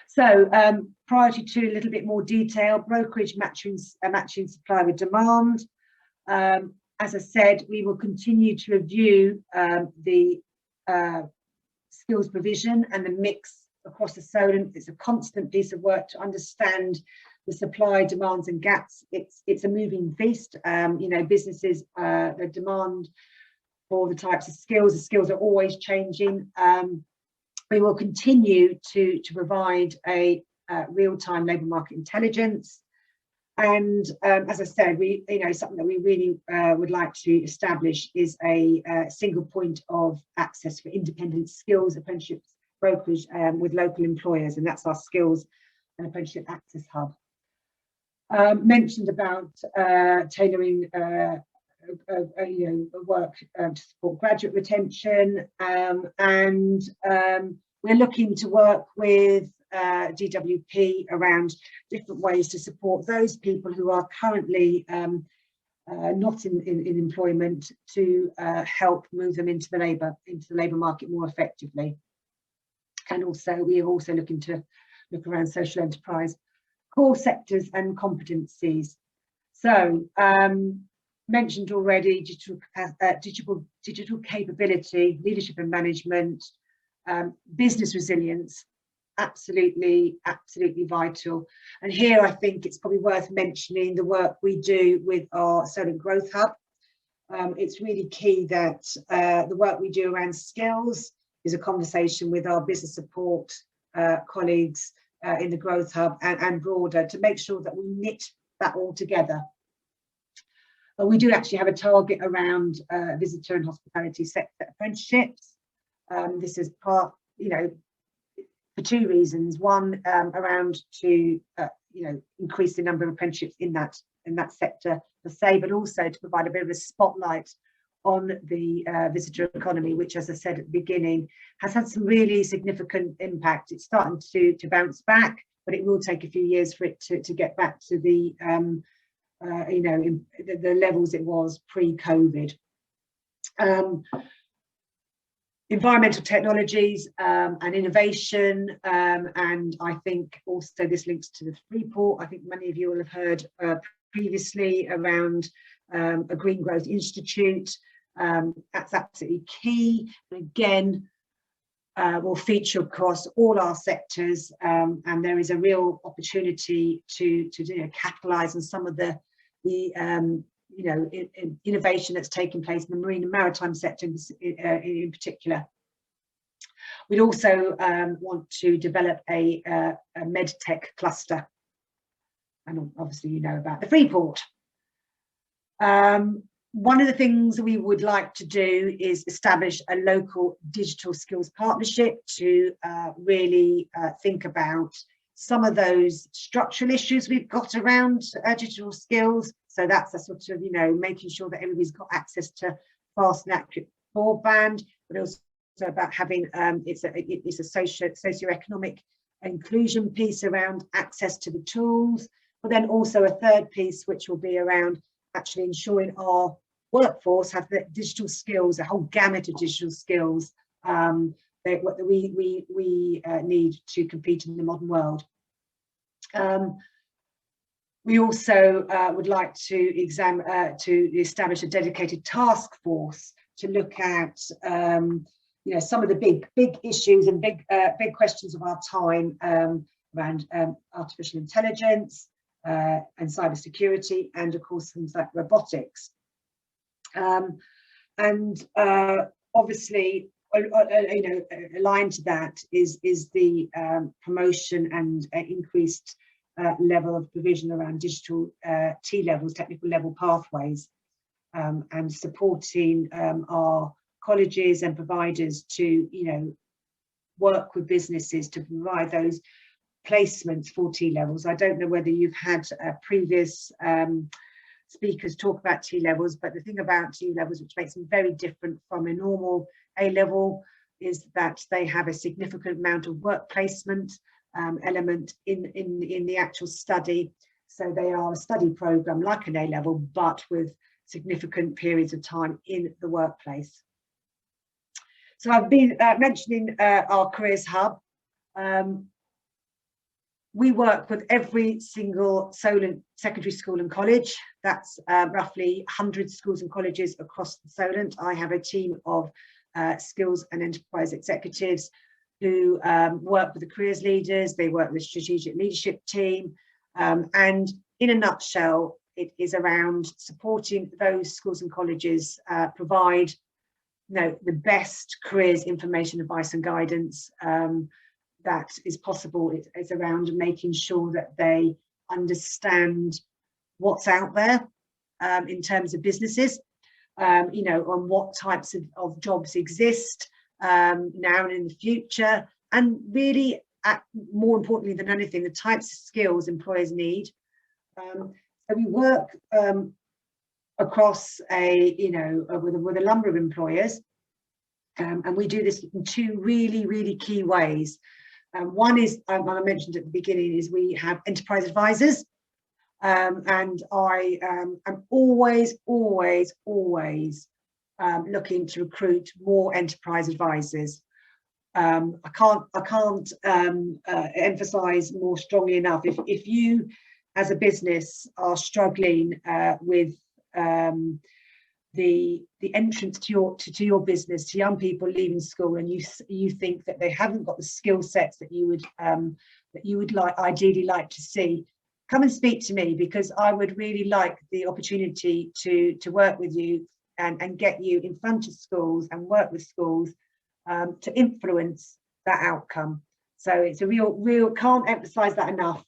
So priority 2, a little bit more detail: brokerage matching supply with demand. As I said, we will continue to review the skills provision and the mix across the Solent. It's a constant piece of work to understand the supply, demands and gaps. It's a moving feast. Businesses, the demand for the types of skills, the skills are always changing. We will continue to provide a real-time labour market intelligence. And as I said, something that we really would like to establish is a single point of access for independent skills apprenticeships brokerage with local employers, and that's our Skills and Apprenticeship Access Hub. Mentioned about tailoring work to support graduate retention, and we're looking to work with DWP around different ways to support those people who are currently not in employment, to help move them into the labour market more effectively. And also we are also looking to look around social enterprise, core sectors and competencies. So mentioned already digital capability, leadership and management, business resilience, absolutely vital. And here I think it's probably worth mentioning the work we do with our Solent Growth Hub. It's really key that the work we do around skills is a conversation with our business support colleagues in the Growth Hub and broader, to make sure that we knit that all together. We do actually have a target around visitor and hospitality sector apprenticeships. This is part, for two reasons. One, around to increase the number of apprenticeships in that sector per se, but also to provide a bit of a spotlight on the visitor economy, which, as I said at the beginning, has had some really significant impact. It's starting to bounce back, but it will take a few years for it to get back to the the levels it was pre-COVID. Environmental technologies and innovation, and I think also this links to the Freeport. I think many of you will have heard previously around a Green Growth Institute. That's absolutely key, and again will feature across all our sectors, and there is a real opportunity to capitalise on some of the innovation that's taken place in the marine and maritime sector in particular. We'd also want to develop a medtech cluster, and obviously you know about the Freeport. One of the things we would like to do is establish a local digital skills partnership to really think about some of those structural issues we've got around digital skills. So that's a sort of, making sure that everybody's got access to fast and accurate broadband, but also about having it's a socio-economic inclusion piece around access to the tools, but then also a third piece which will be around actually ensuring our workforce have the digital skills, a whole gamut of digital skills what we need to compete in the modern world. We also would like to establish a dedicated task force to look at some of the big issues and big questions of our time around artificial intelligence and cybersecurity, and of course things like robotics. Obviously, aligned to that is the promotion and increased level of provision around digital T-levels, technical level pathways, and supporting our colleges and providers to work with businesses to provide those placements for T-levels. I don't know whether you've had previous speakers talk about T-levels, but the thing about T-levels which makes them very different from a normal A-level is that they have a significant amount of work placement element in the actual study. So they are a study program like an A-level, but with significant periods of time in the workplace. So I've been mentioning our Careers Hub. We work with every single Solent secondary school and college. That's roughly 100 schools and colleges across the Solent. I have a team of skills and enterprise executives who work with the careers leaders. They work with the strategic leadership team. And in a nutshell, it is around supporting those schools and colleges provide the best careers information, advice and guidance that is possible. It's around making sure that they understand what's out there in terms of businesses, on what types of jobs exist now and in the future, and really, more importantly than anything, the types of skills employers need. So we work across with a number of employers, and we do this in two really key ways. One is, I mentioned at the beginning, is we have enterprise advisors, and I am always looking to recruit more enterprise advisors. I can't emphasize more strongly enough, if you as a business are struggling with the entrance to your business, to young people leaving school, and you think that they haven't got the skill sets that you would ideally like to see, come and speak to me, because I would really like the opportunity to work with you and get you in front of schools and work with schools to influence that outcome. So it's a real, can't emphasize that enough.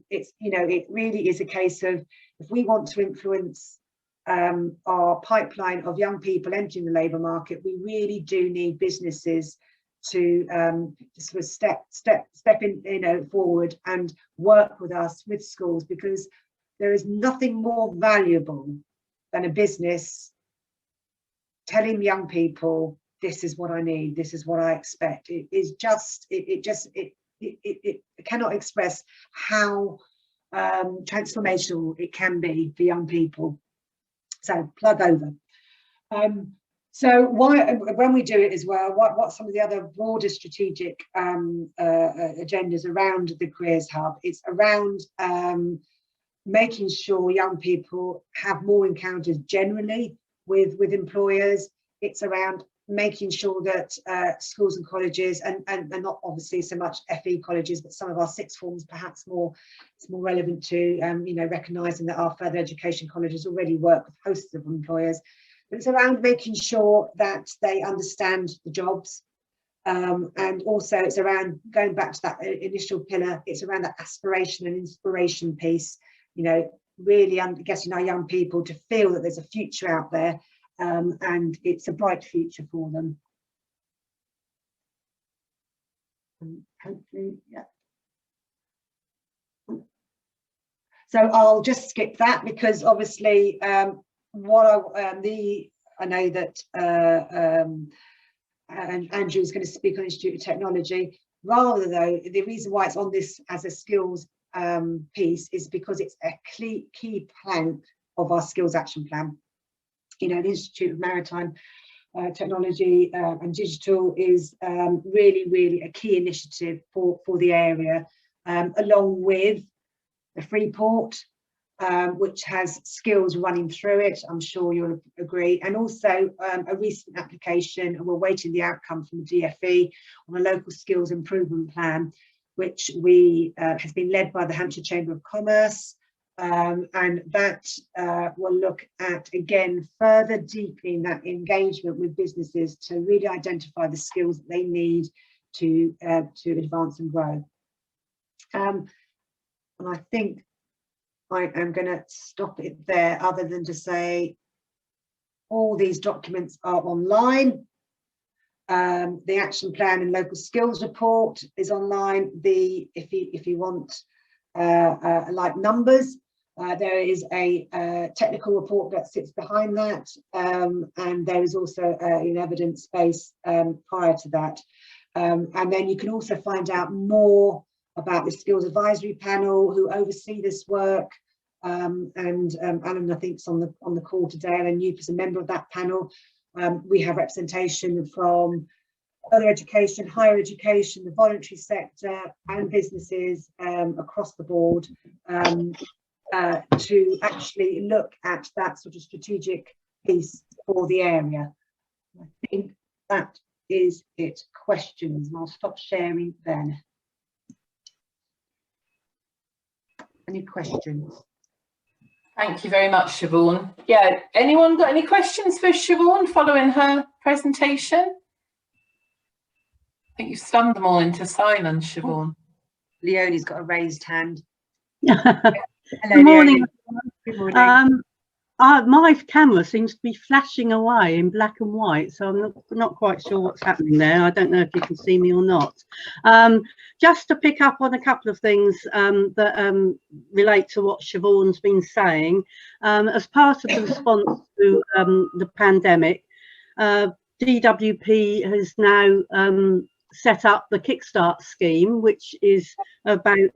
It's, you know, it really is a case of, if we want to influence our pipeline of young people entering the labour market, we really do need businesses to sort of step in, you know, forward and work with us, with schools, because there is nothing more valuable than a business telling young people, this is what I need, this is what I expect. It is just, it cannot express how transformational it can be for young people. So plug over. So why, when we do it as well, what some of the other broader strategic agendas around the Careers Hub? It's around making sure young people have more encounters generally with employers. It's around making sure that schools and colleges, and not obviously so much FE colleges, but some of our sixth forms perhaps more, it's more relevant to, you know, recognising that our further education colleges already work with hosts of employers. But it's around making sure that they understand the jobs, and also it's around going back to that initial pillar. It's around that aspiration and inspiration piece, you know, really getting our young people to feel that there's a future out there, and it's a bright future for them. Hopefully, yeah. So I'll just skip that, because obviously I know that and Andrew is going to speak on Institute of Technology. Rather though, the reason why it's on this as a skills piece is because it's a key plank of our skills action plan. You know, the Institute of Maritime Technology and Digital is really a key initiative for the area, along with the Freeport, which has skills running through it, I'm sure you'll agree, and also a recent application, and we're waiting the outcome from the DFE on a local skills improvement plan, which has been led by the Hampshire Chamber of Commerce, and that will look at, again, further deepening that engagement with businesses to really identify the skills that they need to advance and grow. And I think I am going to stop it there, other than to say all these documents are online. The action plan and local skills report is online. If you want like numbers, there is a technical report that sits behind that, and there is also an evidence base prior to that. And then you can also find out more about the skills advisory panel who oversee this work, and Alan, I think, is on the call today. Alan Youp is a member of that panel. We have representation from further education, higher education, the voluntary sector, and businesses across the board, to actually look at that sort of strategic piece for the area. I think that is it. Questions, and I'll stop sharing then. Any questions? Thank you very much, Siobhan. Yeah, anyone got any questions for Siobhan following her presentation? I think you stunned them all into silence, Siobhan. Leonie's got a raised hand. Hello, Good morning. Good morning. My camera seems to be flashing away in black and white, so I'm not quite sure what's happening there. I don't know if you can see me or not. Just to pick up on a couple of things that relate to what Siobhan's been saying, as part of the response to the pandemic, DWP has now set up the Kickstart scheme, which is about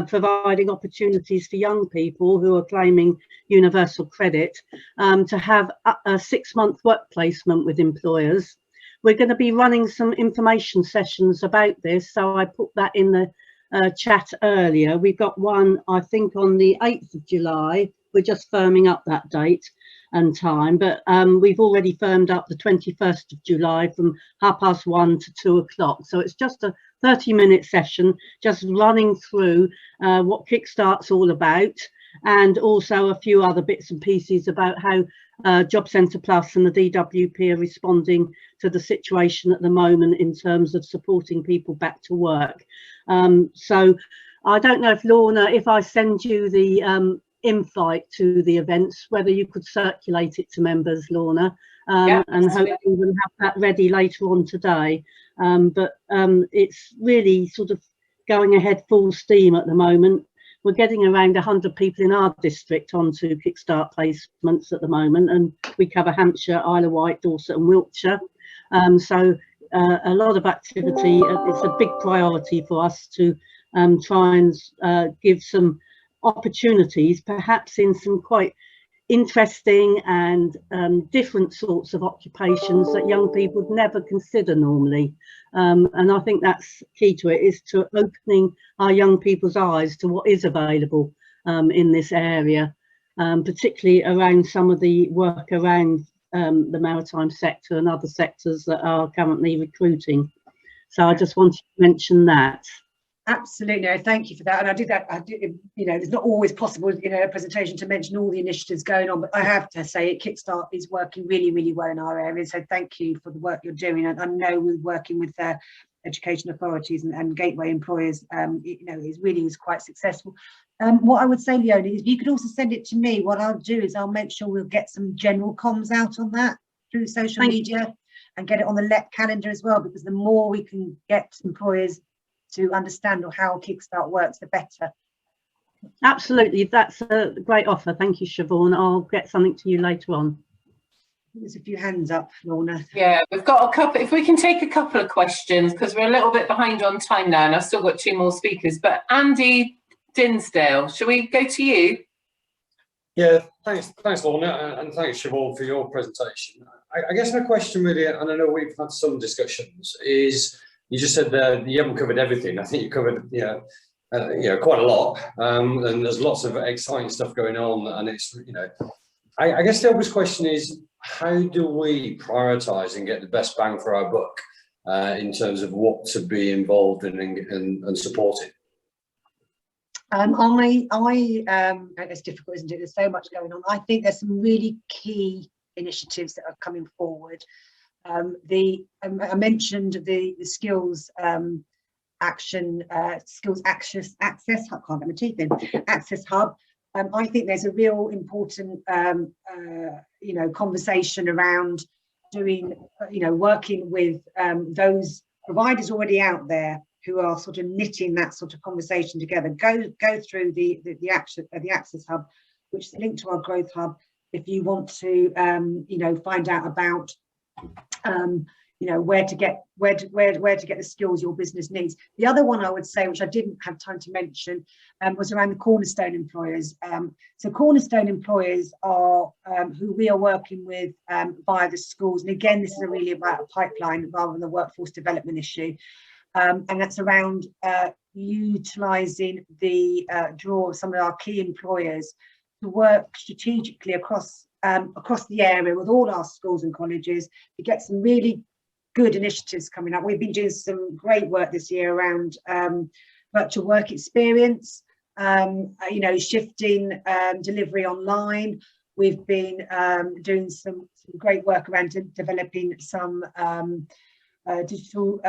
providing opportunities for young people who are claiming universal credit to have a 6-month work placement with employers. We're going to be running some information sessions about this, so I put that in the chat earlier. We've got one, I think, on the 8th of July. We're just firming up that date and time, but we've already firmed up the 21st of July from 1:30 to 2 o'clock. So it's just a 30-minute session, just running through what Kickstart's all about, and also a few other bits and pieces about how Job Centre Plus and the DWP are responding to the situation at the moment in terms of supporting people back to work. So I don't know if Lorna, if I send you the invite to the events, whether you could circulate it to members, Lorna, Yeah, and absolutely. hopefully we'll have that ready later on today. But it's really sort of going ahead full steam at the moment. We're getting around 100 people in our district onto Kickstart placements at the moment, and we cover Hampshire, Isle of Wight, Dorset and Wiltshire. So a lot of activity. It's a big priority for us to try and give some opportunities, perhaps in some quite interesting and different sorts of occupations that young people would never consider normally. And I think that's key to it, is to opening our young people's eyes to what is available in this area, particularly around some of the work around the maritime sector and other sectors that are currently recruiting. So I just wanted to mention that. Absolutely, no, thank you for that. And I did, you know, it's not always possible in a presentation to mention all the initiatives going on, but I have to say Kickstart is working really, really well in our area. So thank you for the work you're doing. And I know we're working with education authorities and gateway employers, you know, is quite successful. What I would say, Leonie, is if you could also send it to me, what I'll do is I'll make sure we'll get some general comms out on that through social media and get it on the LEP calendar as well, because the more we can get employers to understand how Kickstart works, the better. Absolutely, that's a great offer. Thank you, Siobhan. I'll get something to you later on. There's a few hands up, Lorna. Yeah, we've got a couple. If we can take a couple of questions, because we're a little bit behind on time now, and I've still got 2 more speakers. But Andy Dinsdale, shall we go to you? Yeah, thanks Lorna, and thanks Siobhan for your presentation. I guess my question really, and I know we've had some discussions, is you just said that you haven't covered everything. I think you covered, quite a lot, and there's lots of exciting stuff going on. And it's, I guess the obvious question is, how do we prioritise and get the best bang for our buck in terms of what to be involved in and supporting? It's difficult, isn't it? There's so much going on. I think there's some really key initiatives that are coming forward. I mentioned the skills access hub. I think there's a real important conversation around doing working with those providers already out there who are sort of knitting that sort of conversation together. Go through the access hub, which is linked to our growth hub, if you want to find out about where to get the skills your business needs. The other one I would say, which I didn't have time to mention, was around the cornerstone employers. So cornerstone employers are who we are working with via the schools, and again this is really about a pipeline rather than a workforce development issue, and that's around utilising the draw of some of our key employers to work strategically across the area with all our schools and colleges to get some really good initiatives coming up. We've been doing some great work this year around virtual work experience, shifting delivery online. We've been doing some great work around developing some digital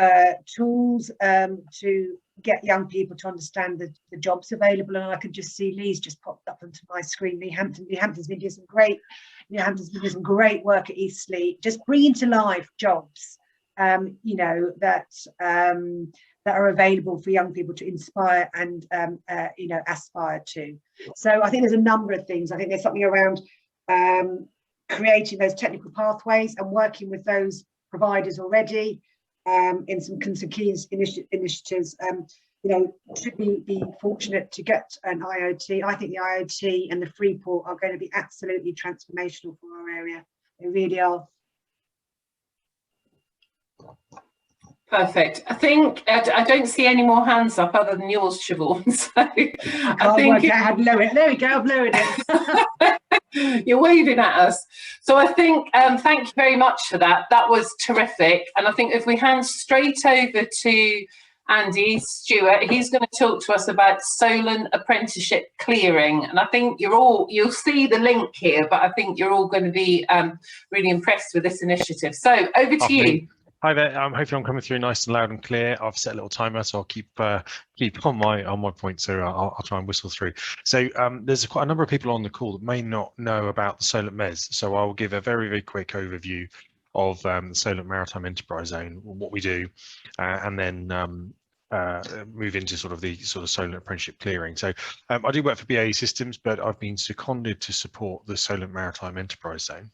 tools to get young people to understand the jobs available. And I could just see Lee's just popped up onto my screen. Lee Hampton's been doing some great work at Eastleigh, just bringing to life jobs that are available for young people to inspire and aspire to. So I think there's a number of things. I think there's something around creating those technical pathways and working with those providers already in some key initiatives. Should we be fortunate to get an IoT? I think the IoT and the Freeport are going to be absolutely transformational for our area. They really are. Perfect. I think I don't see any more hands up other than yours, Siobhan. So I think there we go. I've lowered it. You're waving at us. So I think thank you very much for that. That was terrific. And I think if we hand straight over to Andy Stewart. He's going to talk to us about Solent Apprenticeship clearing, and I think you'll see the link here, but I think you're all going to be really impressed with this initiative. So over to you. Hi there. Hopefully I'm coming through nice and loud and clear. I've set a little timer, so I'll keep on my point. So I'll try and whistle through. So there's quite a number of people on the call that may not know about the Solent MES. So I'll give a very, very quick overview of the Solent Maritime Enterprise Zone, what we do, and then move into sort of Solent Apprenticeship clearing. So I do work for BAE Systems, but I've been seconded to support the Solent Maritime Enterprise Zone.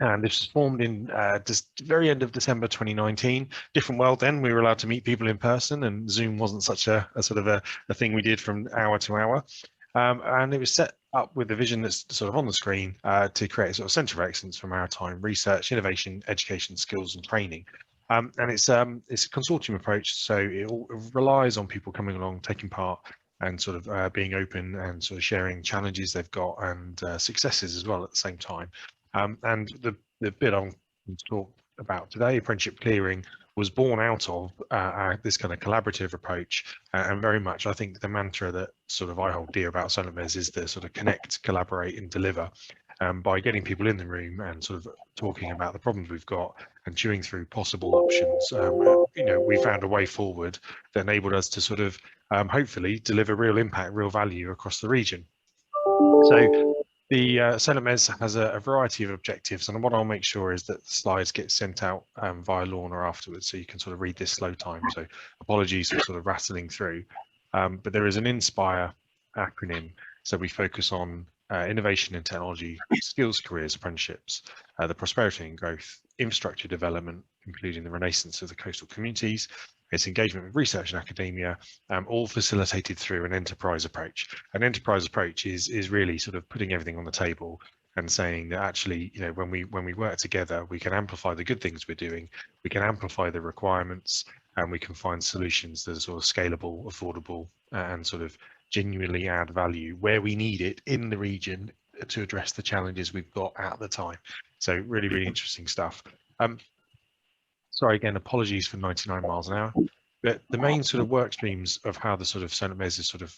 And this was formed in the very end of December 2019. Different world then. We were allowed to meet people in person, and Zoom wasn't such a sort of a thing we did from hour to hour. And it was set up with the vision that's sort of on the screen to create a sort of centre of excellence for maritime research, innovation, education, skills, and training. And it's a consortium approach, so it relies on people coming along, taking part, and sort of being open and sort of sharing challenges they've got and successes as well at the same time. And the bit I'm going to talk about today, apprenticeship clearing, was born out of this kind of collaborative approach, and very much I think the mantra that sort of I hold dear about Solent MES is the sort of connect, collaborate, and deliver. By getting people in the room and sort of talking about the problems we've got and chewing through possible options, we found a way forward that enabled us to sort of hopefully deliver real impact, real value across the region. So the Solent MES has a variety of objectives, and what I'll make sure is that the slides get sent out via Lorna afterwards, so you can sort of read this slow time. So apologies for sort of rattling through, but there is an INSPIRE acronym. So we focus on innovation and technology, skills, careers, apprenticeships, the prosperity and growth, infrastructure development, including the renaissance of the coastal communities. It's engagement with research and academia, all facilitated through an enterprise approach. An enterprise approach is really sort of putting everything on the table and saying that actually, when we work together, we can amplify the good things we're doing, we can amplify the requirements, and we can find solutions that are sort of scalable, affordable, and sort of genuinely add value where we need it in the region to address the challenges we've got at the time. So really, really interesting stuff. Sorry, again, apologies for 99 miles an hour, but the main sort of work streams of how the sort of Solent MES is sort of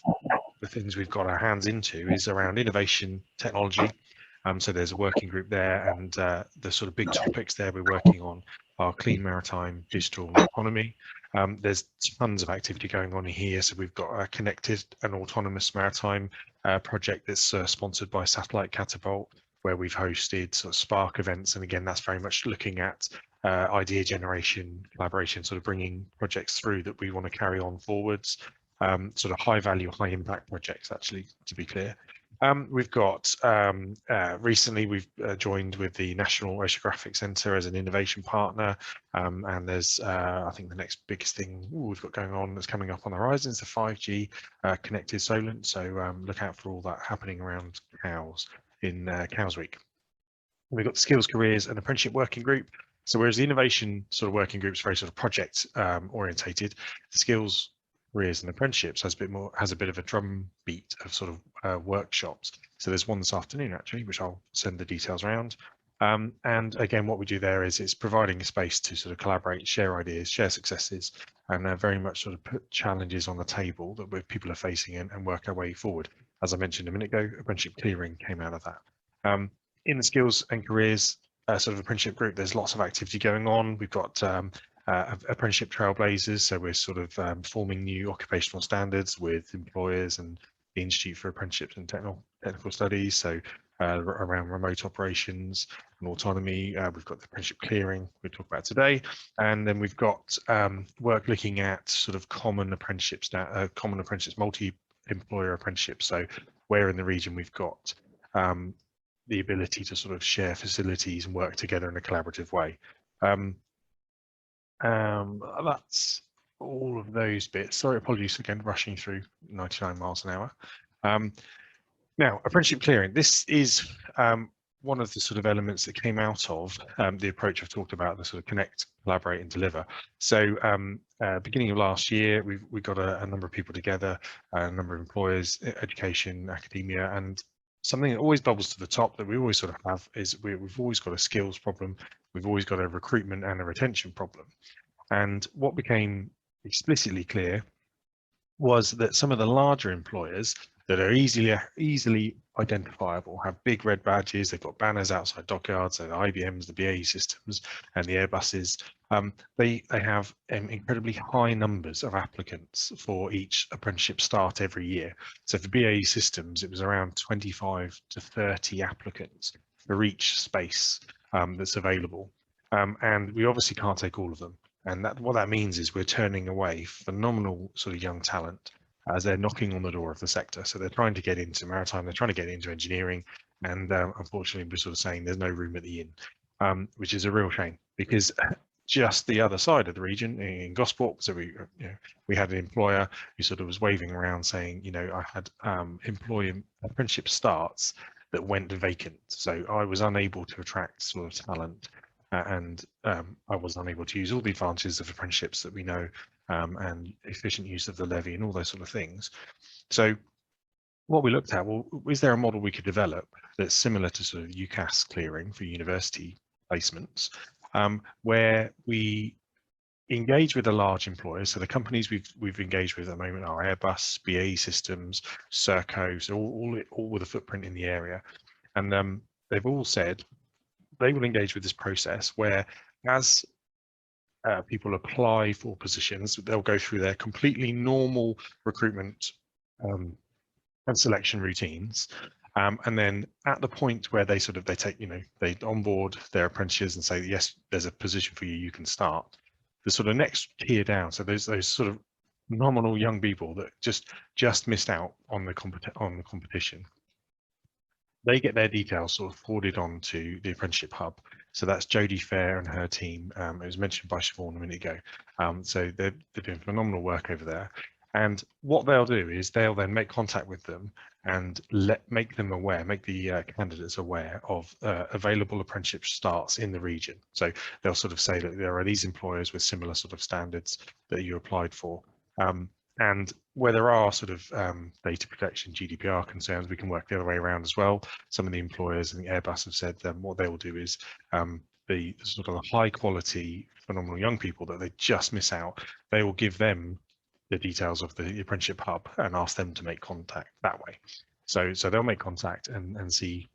the things we've got our hands into is around innovation, technology. So there's a working group there, and the sort of big topics there we're working on are clean maritime, digital, and autonomy. There's tons of activity going on here. So we've got a connected and autonomous maritime project that's sponsored by Satellite Catapult, where we've hosted sort of Spark events. And again, that's very much looking at idea generation, collaboration, sort of bringing projects through that we want to carry on forwards, sort of high value, high impact projects, actually, to be clear. We've got recently we've joined with the National Oceanographic Centre as an innovation partner, and there's I think the next biggest thing we've got going on that's coming up on the horizon is the 5G connected Solent. So look out for all that happening around COWS in COWS Week. We've got the skills, careers, and apprenticeship working group. So whereas the innovation sort of working group is very sort of project orientated, the skills, careers, and apprenticeships has a bit of a drum beat of sort of workshops. So there's one this afternoon actually, which I'll send the details around. And again, what we do there is it's providing a space to sort of collaborate, share ideas, share successes, and very much sort of put challenges on the table that people are facing and work our way forward. As I mentioned a minute ago, apprenticeship clearing came out of that. In the skills and careers sort of apprenticeship group, there's lots of activity going on. We've got apprenticeship trailblazers, so we're sort of forming new occupational standards with employers and the Institute for Apprenticeships and Technical Studies, so around remote operations and autonomy. We've got the apprenticeship clearing we talk about today, and then we've got work looking at sort of common apprenticeships, multi-employer apprenticeships, so where in the region we've got the ability to sort of share facilities and work together in a collaborative way. That's all of those bits. Sorry, apologies again, rushing through 99 miles an hour. Now, apprenticeship clearing. This is one of the sort of elements that came out of the approach I've talked about, the sort of connect, collaborate, and deliver. So beginning of last year, we got a number of people together, a number of employers, education, academia, and something that always bubbles to the top that we always sort of have is we've always got a skills problem, we've always got a recruitment and a retention problem. And what became explicitly clear was that some of the larger employers that are easily identifiable, have big red badges, they've got banners outside dockyards, so the IBMs, the BAE systems, and the Airbuses. They have incredibly high numbers of applicants for each apprenticeship start every year. So for BAE systems, it was around 25 to 30 applicants for each space that's available. And we obviously can't take all of them. And what that means is we're turning away phenomenal sort of young talent as they're knocking on the door of the sector. So they're trying to get into maritime, they're trying to get into engineering, and unfortunately we're sort of saying there's no room at the inn, which is a real shame, because just the other side of the region in Gosport, so we had an employer who sort of was waving around saying, I had apprenticeship starts that went vacant. So I was unable to attract sort of talent, and I was unable to use all the advantages of apprenticeships that we know, and efficient use of the levy and all those sort of things. So what we looked at, well, is there a model we could develop that's similar to sort of UCAS clearing for university placements, where we engage with the large employers? So the companies we've engaged with at the moment are Airbus, BAE Systems, Serco, so all with a footprint in the area, and they've all said they will engage with this process where, as people apply for positions, they'll go through their completely normal recruitment and selection routines, and then at the point where they take, they onboard their apprentices and say, yes, there's a position for you, you can start. The sort of next tier down, so those sort of nominal young people that just missed out on the competition, they get their details sort of forwarded on to the Apprenticeship Hub. So that's Jodie Fair and her team. It was mentioned by Siobhan a minute ago. So they're doing phenomenal work over there. And what they'll do is they'll then make contact with them and make them aware, make the candidates aware of available apprenticeship starts in the region. So they'll sort of say that there are these employers with similar sort of standards that you applied for. And where there are sort of data protection, GDPR concerns, we can work the other way around as well. Some of the employers, I think Airbus have said what they will do is the sort of high quality, phenomenal young people that they just miss out, they will give them the details of the Apprenticeship Hub and ask them to make contact that way. So they'll make contact and see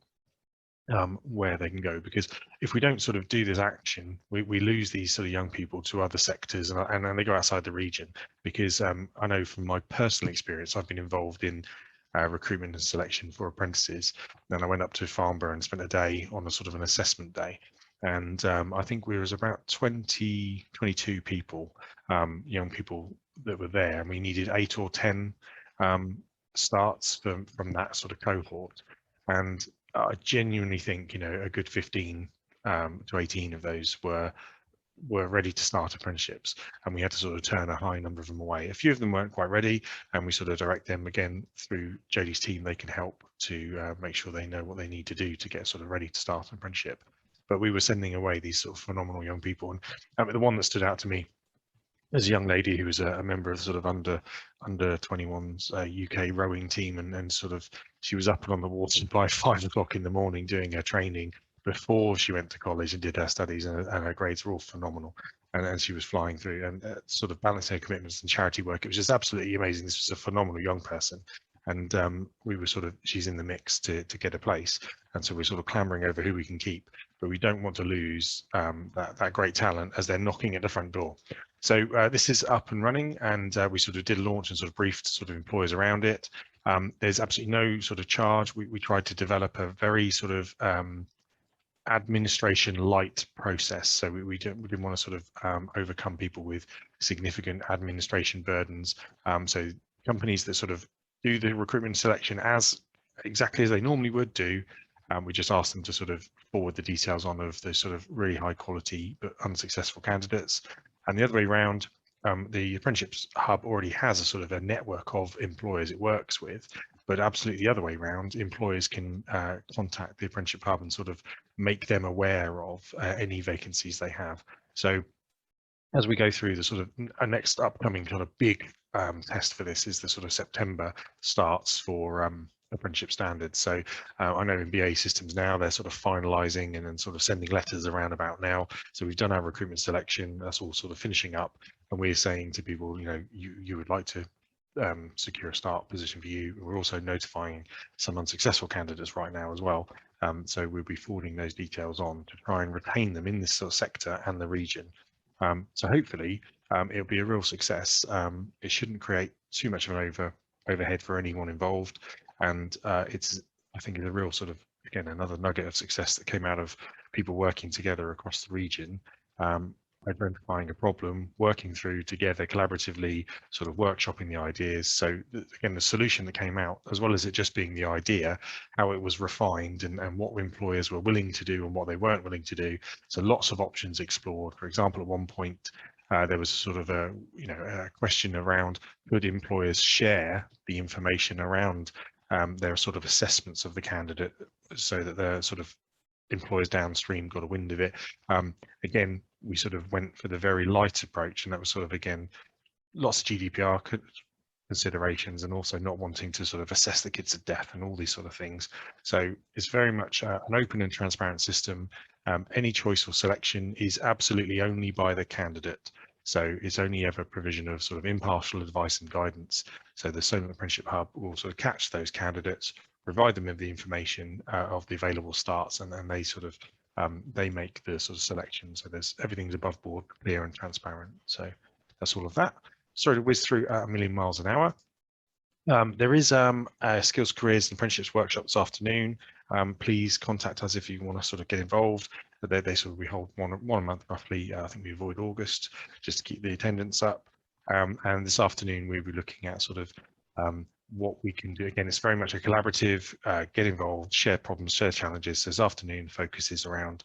where they can go, because if we don't sort of do this action, we lose these sort of young people to other sectors, and they go outside the region. Because I know from my personal experience, I've been involved in recruitment and selection for apprentices. Then I went up to Farnborough and spent a day on a sort of an assessment day, and I think we was about 22 people, young people that were there, and we needed 8 or 10 starts from that sort of cohort. And I genuinely think, a good 15 to 18 of those were ready to start apprenticeships, and we had to sort of turn a high number of them away. A few of them weren't quite ready, and we sort of direct them again through Jodie's team. They can help to make sure they know what they need to do to get sort of ready to start an apprenticeship. But we were sending away these sort of phenomenal young people, and the one that stood out to me as a young lady who was a member of the sort of under 21's UK rowing team, and sort of she was up and on the water supply 5 o'clock in the morning doing her training before she went to college and did her studies, and her grades were all phenomenal, and she was flying through and sort of balancing her commitments and charity work. It was just absolutely amazing. This was a phenomenal young person, and we were sort of, she's in the mix to get a place, and so we're sort of clamoring over who we can keep, but we don't want to lose that great talent as they're knocking at the front door. So this is up and running, and we sort of did a launch and sort of briefed sort of employers around it. There's absolutely no sort of charge. We tried to develop a very sort of administration light process. So we didn't want to sort of overcome people with significant administration burdens. So companies that sort of do the recruitment selection exactly as they normally would do, we just asked them to sort of forward the details on of the sort of really high quality but unsuccessful candidates. And the other way around, the Apprenticeships Hub already has a sort of a network of employers it works with, but absolutely the other way around, employers can contact the Apprenticeship Hub and sort of make them aware of any vacancies they have. So as we go through the sort of a next upcoming kind of big test for this is the sort of September starts for apprenticeship standards. So I know in BA systems now they're sort of finalising and then sort of sending letters around about now. So we've done our recruitment selection, that's all sort of finishing up, and we're saying to people, you know, you would like to secure a start position for you. We're also notifying some unsuccessful candidates right now as well. So we'll be forwarding those details on to try and retain them in this sort of sector and the region. So hopefully it'll be a real success. It shouldn't create too much of an overhead for anyone involved, and I think it's a real sort of, again, another nugget of success that came out of people working together across the region, identifying a problem, working through together collaboratively, sort of workshopping the ideas. So again, the solution that came out, as well as it just being the idea, how it was refined and what employers were willing to do and what they weren't willing to do. So lots of options explored. For example, at one point, there was sort of a question around, could employers share the information around their sort of assessments of the candidate, so that the sort of employers downstream got a wind of it. Again, we sort of went for the very light approach, and that was sort of, again, lots of GDPR considerations, and also not wanting to sort of assess the kids to death and all these sort of things. So it's very much an open and transparent system. Any choice or selection is absolutely only by the candidate. So it's only ever provision of sort of impartial advice and guidance. So the Solent Apprenticeship Hub will sort of catch those candidates, provide them with the information of the available starts, and then they sort of they make the sort of selection. So everything's above board, clear and transparent. So that's all of that. Sorry to whiz through a million miles an hour. There is a skills, careers and apprenticeships workshop this afternoon. Please contact us if you want to sort of get involved. They sort of, we hold one a month roughly. I think we avoid August just to keep the attendance up. And this afternoon we'll be looking at sort of what we can do. Again, it's very much a collaborative, get involved, share problems, share challenges. So this afternoon focuses around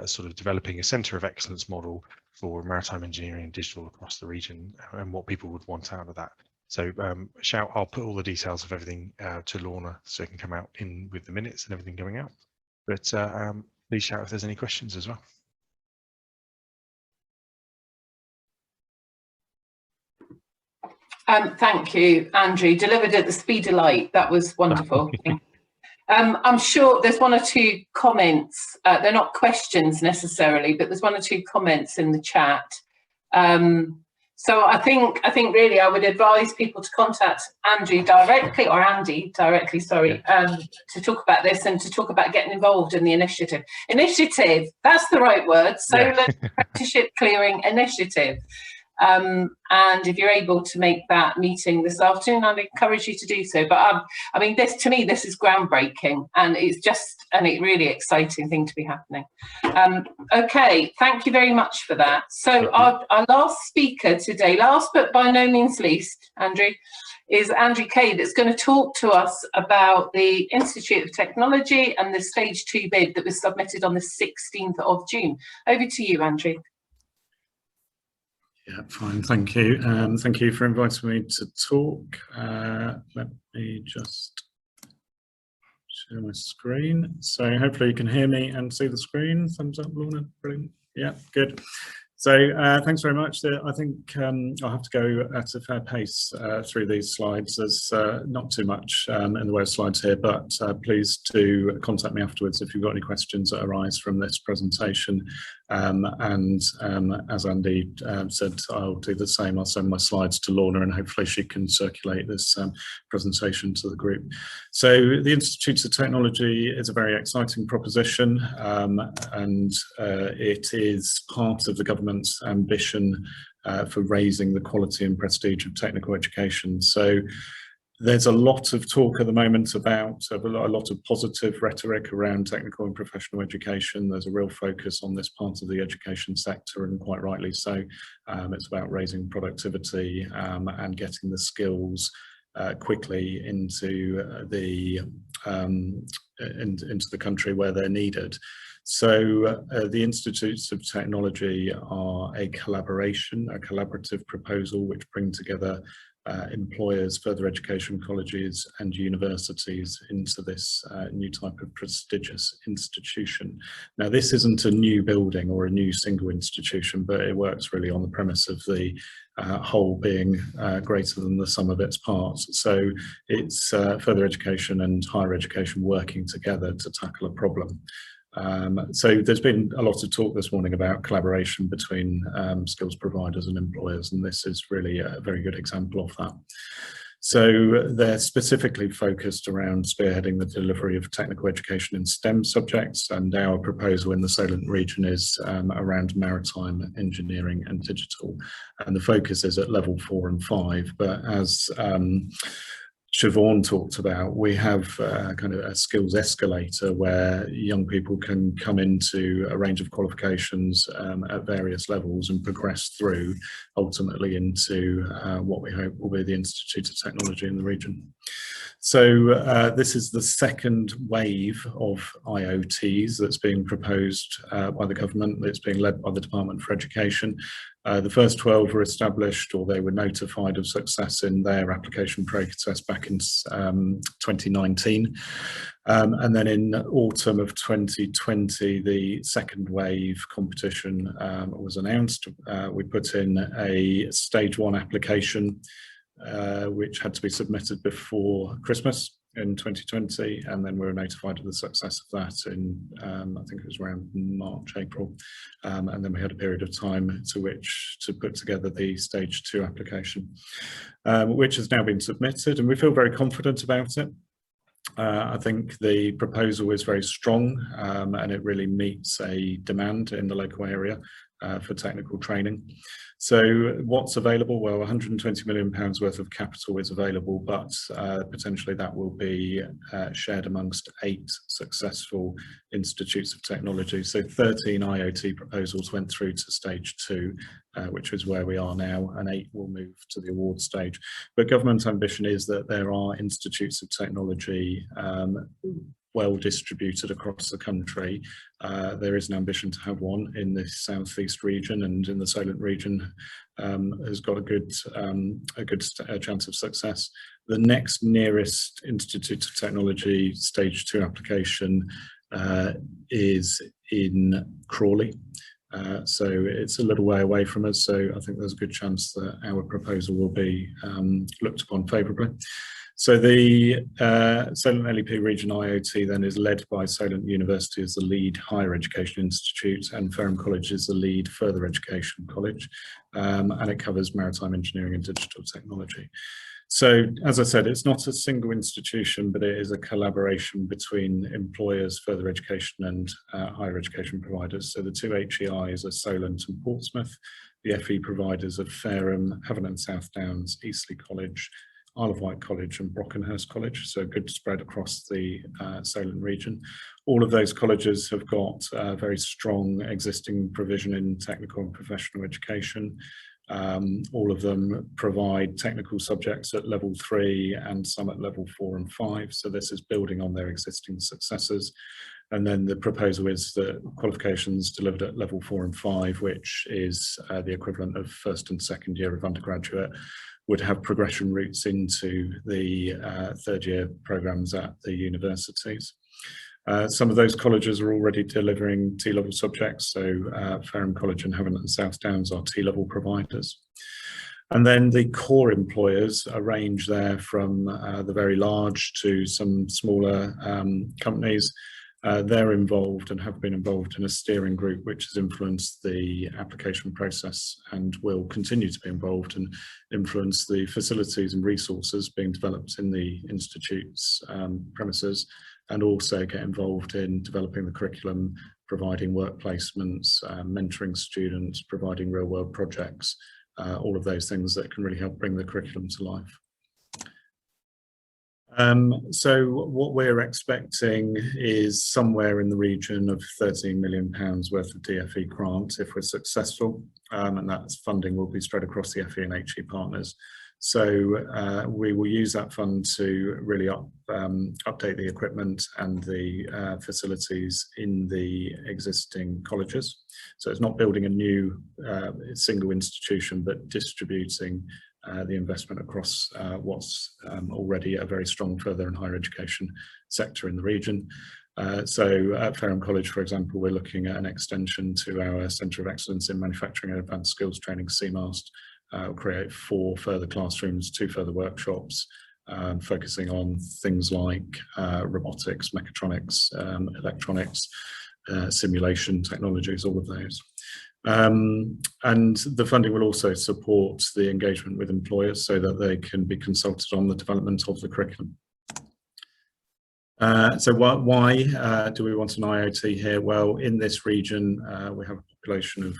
sort of developing a centre of excellence model for maritime engineering and digital across the region, and what people would want out of that. So I'll put all the details of everything to Lorna so it can come out in with the minutes and everything going out. But please shout if there's any questions as well. Thank you, Andrew. Delivered at the speed of light. That was wonderful. I'm sure there's one or two comments. They're not questions necessarily, but there's one or two comments in the chat. So I think really I would advise people to contact Andrew directly, or Andy directly, sorry, to talk about this and to talk about getting involved in the initiative. Initiative, that's the right word. Solent Apprenticeship Clearing Initiative. And if you're able to make that meeting this afternoon, I'd encourage you to do so. But I mean, to me, this is groundbreaking, and it's just a really exciting thing to be happening. Okay, thank you very much for that. So our last speaker today, last but by no means least, Andrew, is Andrew Kaye, that's going to talk to us about the Institute of Technology and the Stage 2 bid that was submitted on the 16th of June. Over to you, Andrew. Yeah, fine, thank you. Thank you for inviting me to talk. Let me just share my screen. So hopefully you can hear me and see the screen. Thumbs up, Lorna. Brilliant. Yeah, good. So thanks very much. I think I'll have to go at a fair pace through these slides. There's not too much in the way of slides here, but please do contact me afterwards if you've got any questions that arise from this presentation. And as Andy said, I'll do the same. I'll send my slides to Lorna, and hopefully she can circulate this presentation to the group. So the Institute of Technology is a very exciting proposition, and it is part of the government's ambition for raising the quality and prestige of technical education. So there's a lot of talk at the moment about a lot of positive rhetoric around technical and professional education. There's a real focus on this part of the education sector, and quite rightly so. It's about raising productivity and getting the skills quickly into the country where they're needed. So the Institutes of Technology are a collaborative proposal which bring together employers, further education colleges and universities into this new type of prestigious institution. Now, this isn't a new building or a new single institution, but it works really on the premise of the whole being greater than the sum of its parts. So it's further education and higher education working together to tackle a problem. So there's been a lot of talk this morning about collaboration between skills providers and employers, and this is really a very good example of that. So they're specifically focused around spearheading the delivery of technical education in STEM subjects, and our proposal in the Solent region is around maritime, engineering and digital, and the focus is at level 4 and 5. But as Siobhan talked about, we have kind of a skills escalator where young people can come into a range of qualifications at various levels and progress through ultimately into what we hope will be the Institute of Technology in the region. So this is the second wave of IoTs that's being proposed by the government. It's being led by the Department for Education. The first 12 were established, or they were notified of success in their application process back in 2019. And then in autumn of 2020, the second wave competition was announced. We put in a stage 1 application which had to be submitted before Christmas in 2020, and then we were notified of the success of that in I think it was around March, April, and then we had a period of time to put together the stage 2 application, which has now been submitted, and we feel very confident about it. I think the proposal is very strong, and it really meets a demand in the local area for technical training. So what's available? Well, £120 million worth of capital is available, but potentially that will be shared amongst 8 successful institutes of technology. So 13 IoT proposals went through to stage 2, which is where we are now, and 8 will move to the award stage. But government ambition is that there are institutes of technology well distributed across the country. There is an ambition to have one in the southeast region, and in the Solent region has got a good chance of success. The next nearest Institute of Technology stage 2 application is in Crawley. So it's a little way away from us, so I think there's a good chance that our proposal will be looked upon favourably. So the Solent LEP Region IoT then is led by Solent University as the lead higher education institute, and Fareham College is the lead further education college, and it covers maritime engineering and digital technology. So, as I said, it's not a single institution, but it is a collaboration between employers, further education and higher education providers. So the 2 HEIs are Solent and Portsmouth, the FE providers of Fareham, Havant and South Downs, Eastleigh College, Isle of Wight College and Brockenhurst College, so good spread across the Solent region. All of those colleges have got very strong existing provision in technical and professional education. All of them provide technical subjects at level 3 and some at level 4 and 5, so this is building on their existing successes. And then the proposal is that qualifications delivered at level 4 and 5, which is the equivalent of first and second year of undergraduate, would have progression routes into the third year programmes at the universities. Some of those colleges are already delivering T-level subjects, so Fareham College and Havant and South Downs are T-level providers. And then the core employers range there from the very large to some smaller companies. They're involved and have been involved in a steering group which has influenced the application process and will continue to be involved and influence the facilities and resources being developed in the institute's premises, and also get involved in developing the curriculum, providing work placements, mentoring students, providing real world projects, all of those things that can really help bring the curriculum to life. So what we're expecting is somewhere in the region of £13 million worth of DFE grant if we're successful, and that funding will be spread across the FE and HE partners. So we will use that fund to really update the equipment and the facilities in the existing colleges. So it's not building a new single institution, but distributing the investment across what's already a very strong further and higher education sector in the region. So at Fareham College, for example, we're looking at an extension to our Centre of Excellence in Manufacturing and Advanced Skills Training, CMAST. We'll create 4 further classrooms, 2 further workshops, focusing on things like robotics, mechatronics, electronics, simulation technologies, all of those. And the funding will also support the engagement with employers so that they can be consulted on the development of the curriculum. So why do we want an IoT here? Well, in this region, we have a population of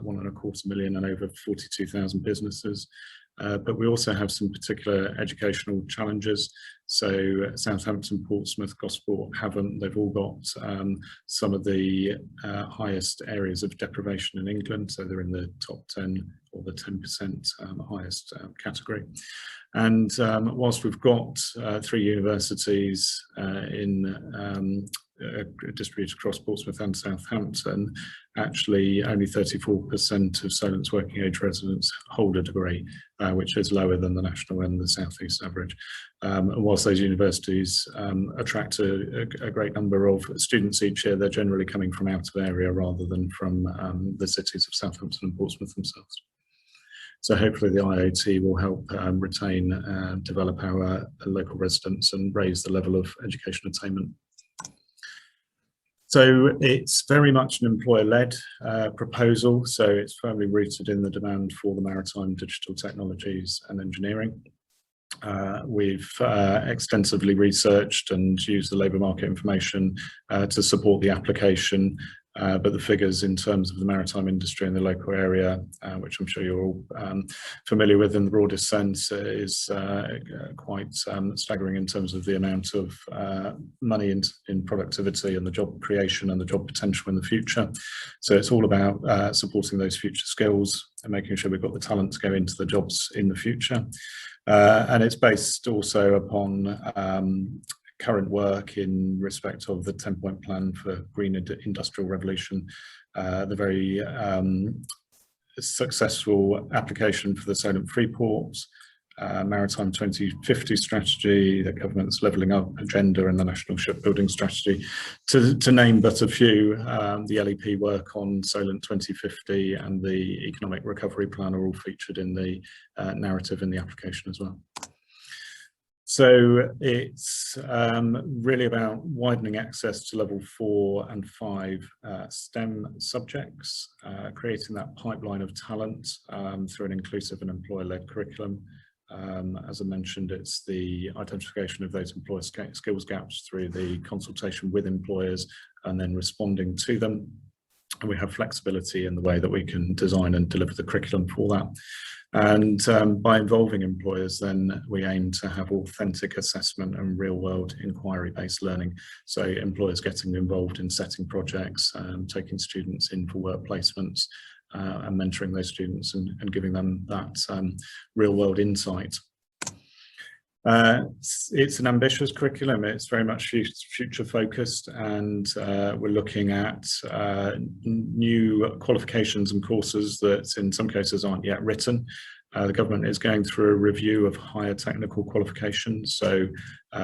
1.25 million and over 42,000 businesses. But we also have some particular educational challenges. So Southampton, Portsmouth, Gosport haven't. They've all got some of the highest areas of deprivation in England. So they're in the top 10 or the 10% highest category. And whilst we've got 3 universities distributed across Portsmouth and Southampton, actually only 34% of Solent's working age residents hold a degree, which is lower than the national and the South East average. And whilst those universities attract a great number of students each year, they're generally coming from out of area rather than from the cities of Southampton and Portsmouth themselves. So hopefully the IoT will help retain and develop our local residents and raise the level of education attainment. So it's very much an employer-led proposal, so it's firmly rooted in the demand for the maritime, digital technologies and engineering. We've extensively researched and used the labour market information to support the application, but the figures in terms of the maritime industry in the local area, which I'm sure you're all familiar with in the broadest sense, is quite staggering in terms of the amount of money in productivity and the job creation and the job potential in the future. So it's all about supporting those future skills and making sure we've got the talent to go into the jobs in the future. And it's based also upon current work in respect of the 10-point plan for green industrial revolution, the very successful application for the Solent Freeport, Maritime 2050 strategy, the government's levelling up agenda and the national shipbuilding strategy, to name but a few. The LEP work on Solent 2050 and the economic recovery plan are all featured in the narrative in the application as well. So it's really about widening access to level 4 and 5 STEM subjects, creating that pipeline of talent through an inclusive and employer-led curriculum. As I mentioned, it's the identification of those employer skills gaps through the consultation with employers and then responding to them. And we have flexibility in the way that we can design and deliver the curriculum for that. And by involving employers, then we aim to have authentic assessment and real-world inquiry-based learning. So employers getting involved in setting projects, taking students in for work placements, and mentoring those students and giving them that real-world insight. It's an ambitious curriculum. It's very much future focused, and we're looking at new qualifications and courses that in some cases aren't yet written. The government is going through a review of higher technical qualifications, so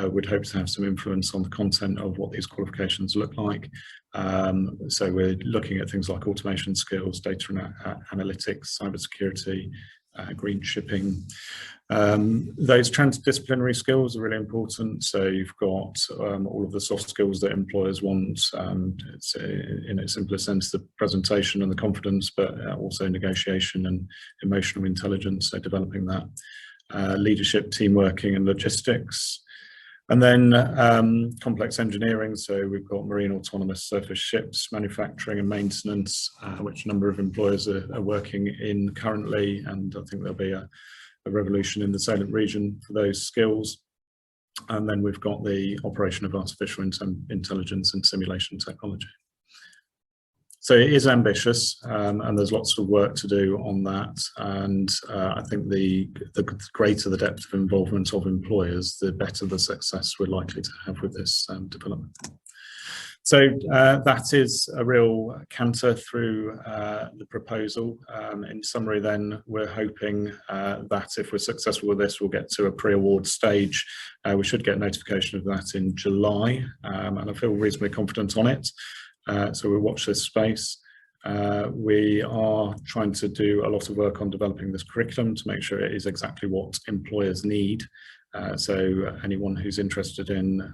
we'd hope to have some influence on the content of what these qualifications look like. So we're looking at things like automation skills, data analytics, cybersecurity, green shipping. Those transdisciplinary skills are really important. So you've got all of the soft skills that employers want. It's in its simplest sense, the presentation and the confidence, but also negotiation and emotional intelligence. So developing that, leadership, team working and logistics. And then complex engineering, so we've got marine autonomous surface ships, manufacturing and maintenance, which a number of employers are working in currently, and I think there'll be a revolution in the Solent region for those skills. And then we've got the operation of artificial intelligence and simulation technology. So it is ambitious, and there's lots of work to do on that. And I think the greater the depth of involvement of employers, the better the success we're likely to have with this development. So that is a real canter through the proposal. In summary then, we're hoping that if we're successful with this, we'll get to a pre-award stage. We should get notification of that in July, and I feel reasonably confident on it. So we'll watch this space. We are trying to do a lot of work on developing this curriculum to make sure it is exactly what employers need. So anyone who's interested in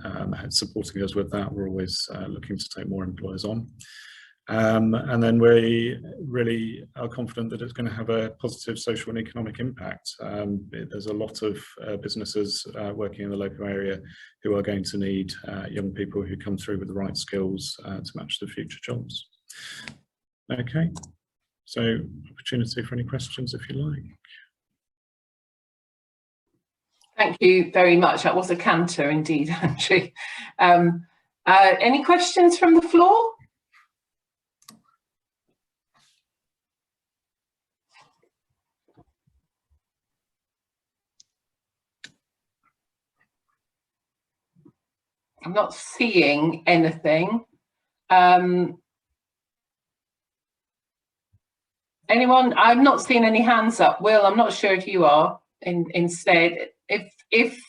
supporting us with that, we're always looking to take more employers on. And then we really are confident that it's going to have a positive social and economic impact. There's a lot of businesses working in the local area who are going to need young people who come through with the right skills to match the future jobs. Okay, so opportunity for any questions if you like. Thank you very much. That was a canter indeed, Andrew. Any questions from the floor? I'm not seeing anything. Anyone? I've not seen any hands up. Will, I'm not sure if you are instead. If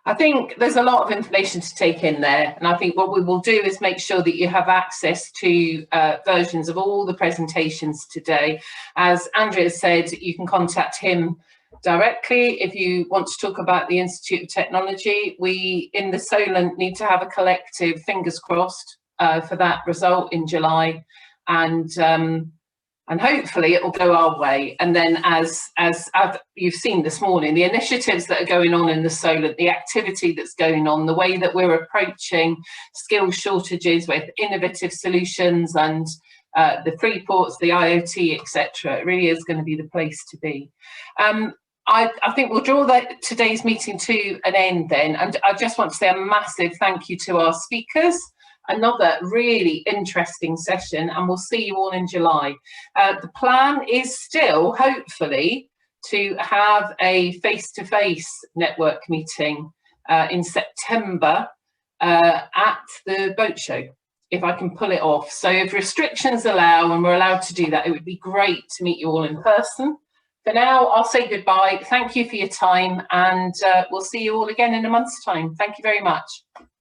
I think there's a lot of information to take in there, and I think what we will do is make sure that you have access to versions of all the presentations today. As Andrea said, you can contact him directly if you want to talk about the Institute of Technology. We in the Solent need to have a collective, fingers crossed, for that result in July, and hopefully it will go our way. And then as you've seen this morning, the initiatives that are going on in the Solent, the activity that's going on, the way that we're approaching skill shortages with innovative solutions and the free ports, the IoT, etc. It really is going to be the place to be. I think we'll draw today's meeting to an end then. And I just want to say a massive thank you to our speakers. Another really interesting session, and we'll see you all in July. The plan is still, hopefully, to have a face-to-face network meeting in September at the boat show, if I can pull it off. So if restrictions allow and we're allowed to do that, it would be great to meet you all in person. For now, I'll say goodbye. Thank you for your time, and we'll see you all again in a month's time. Thank you very much.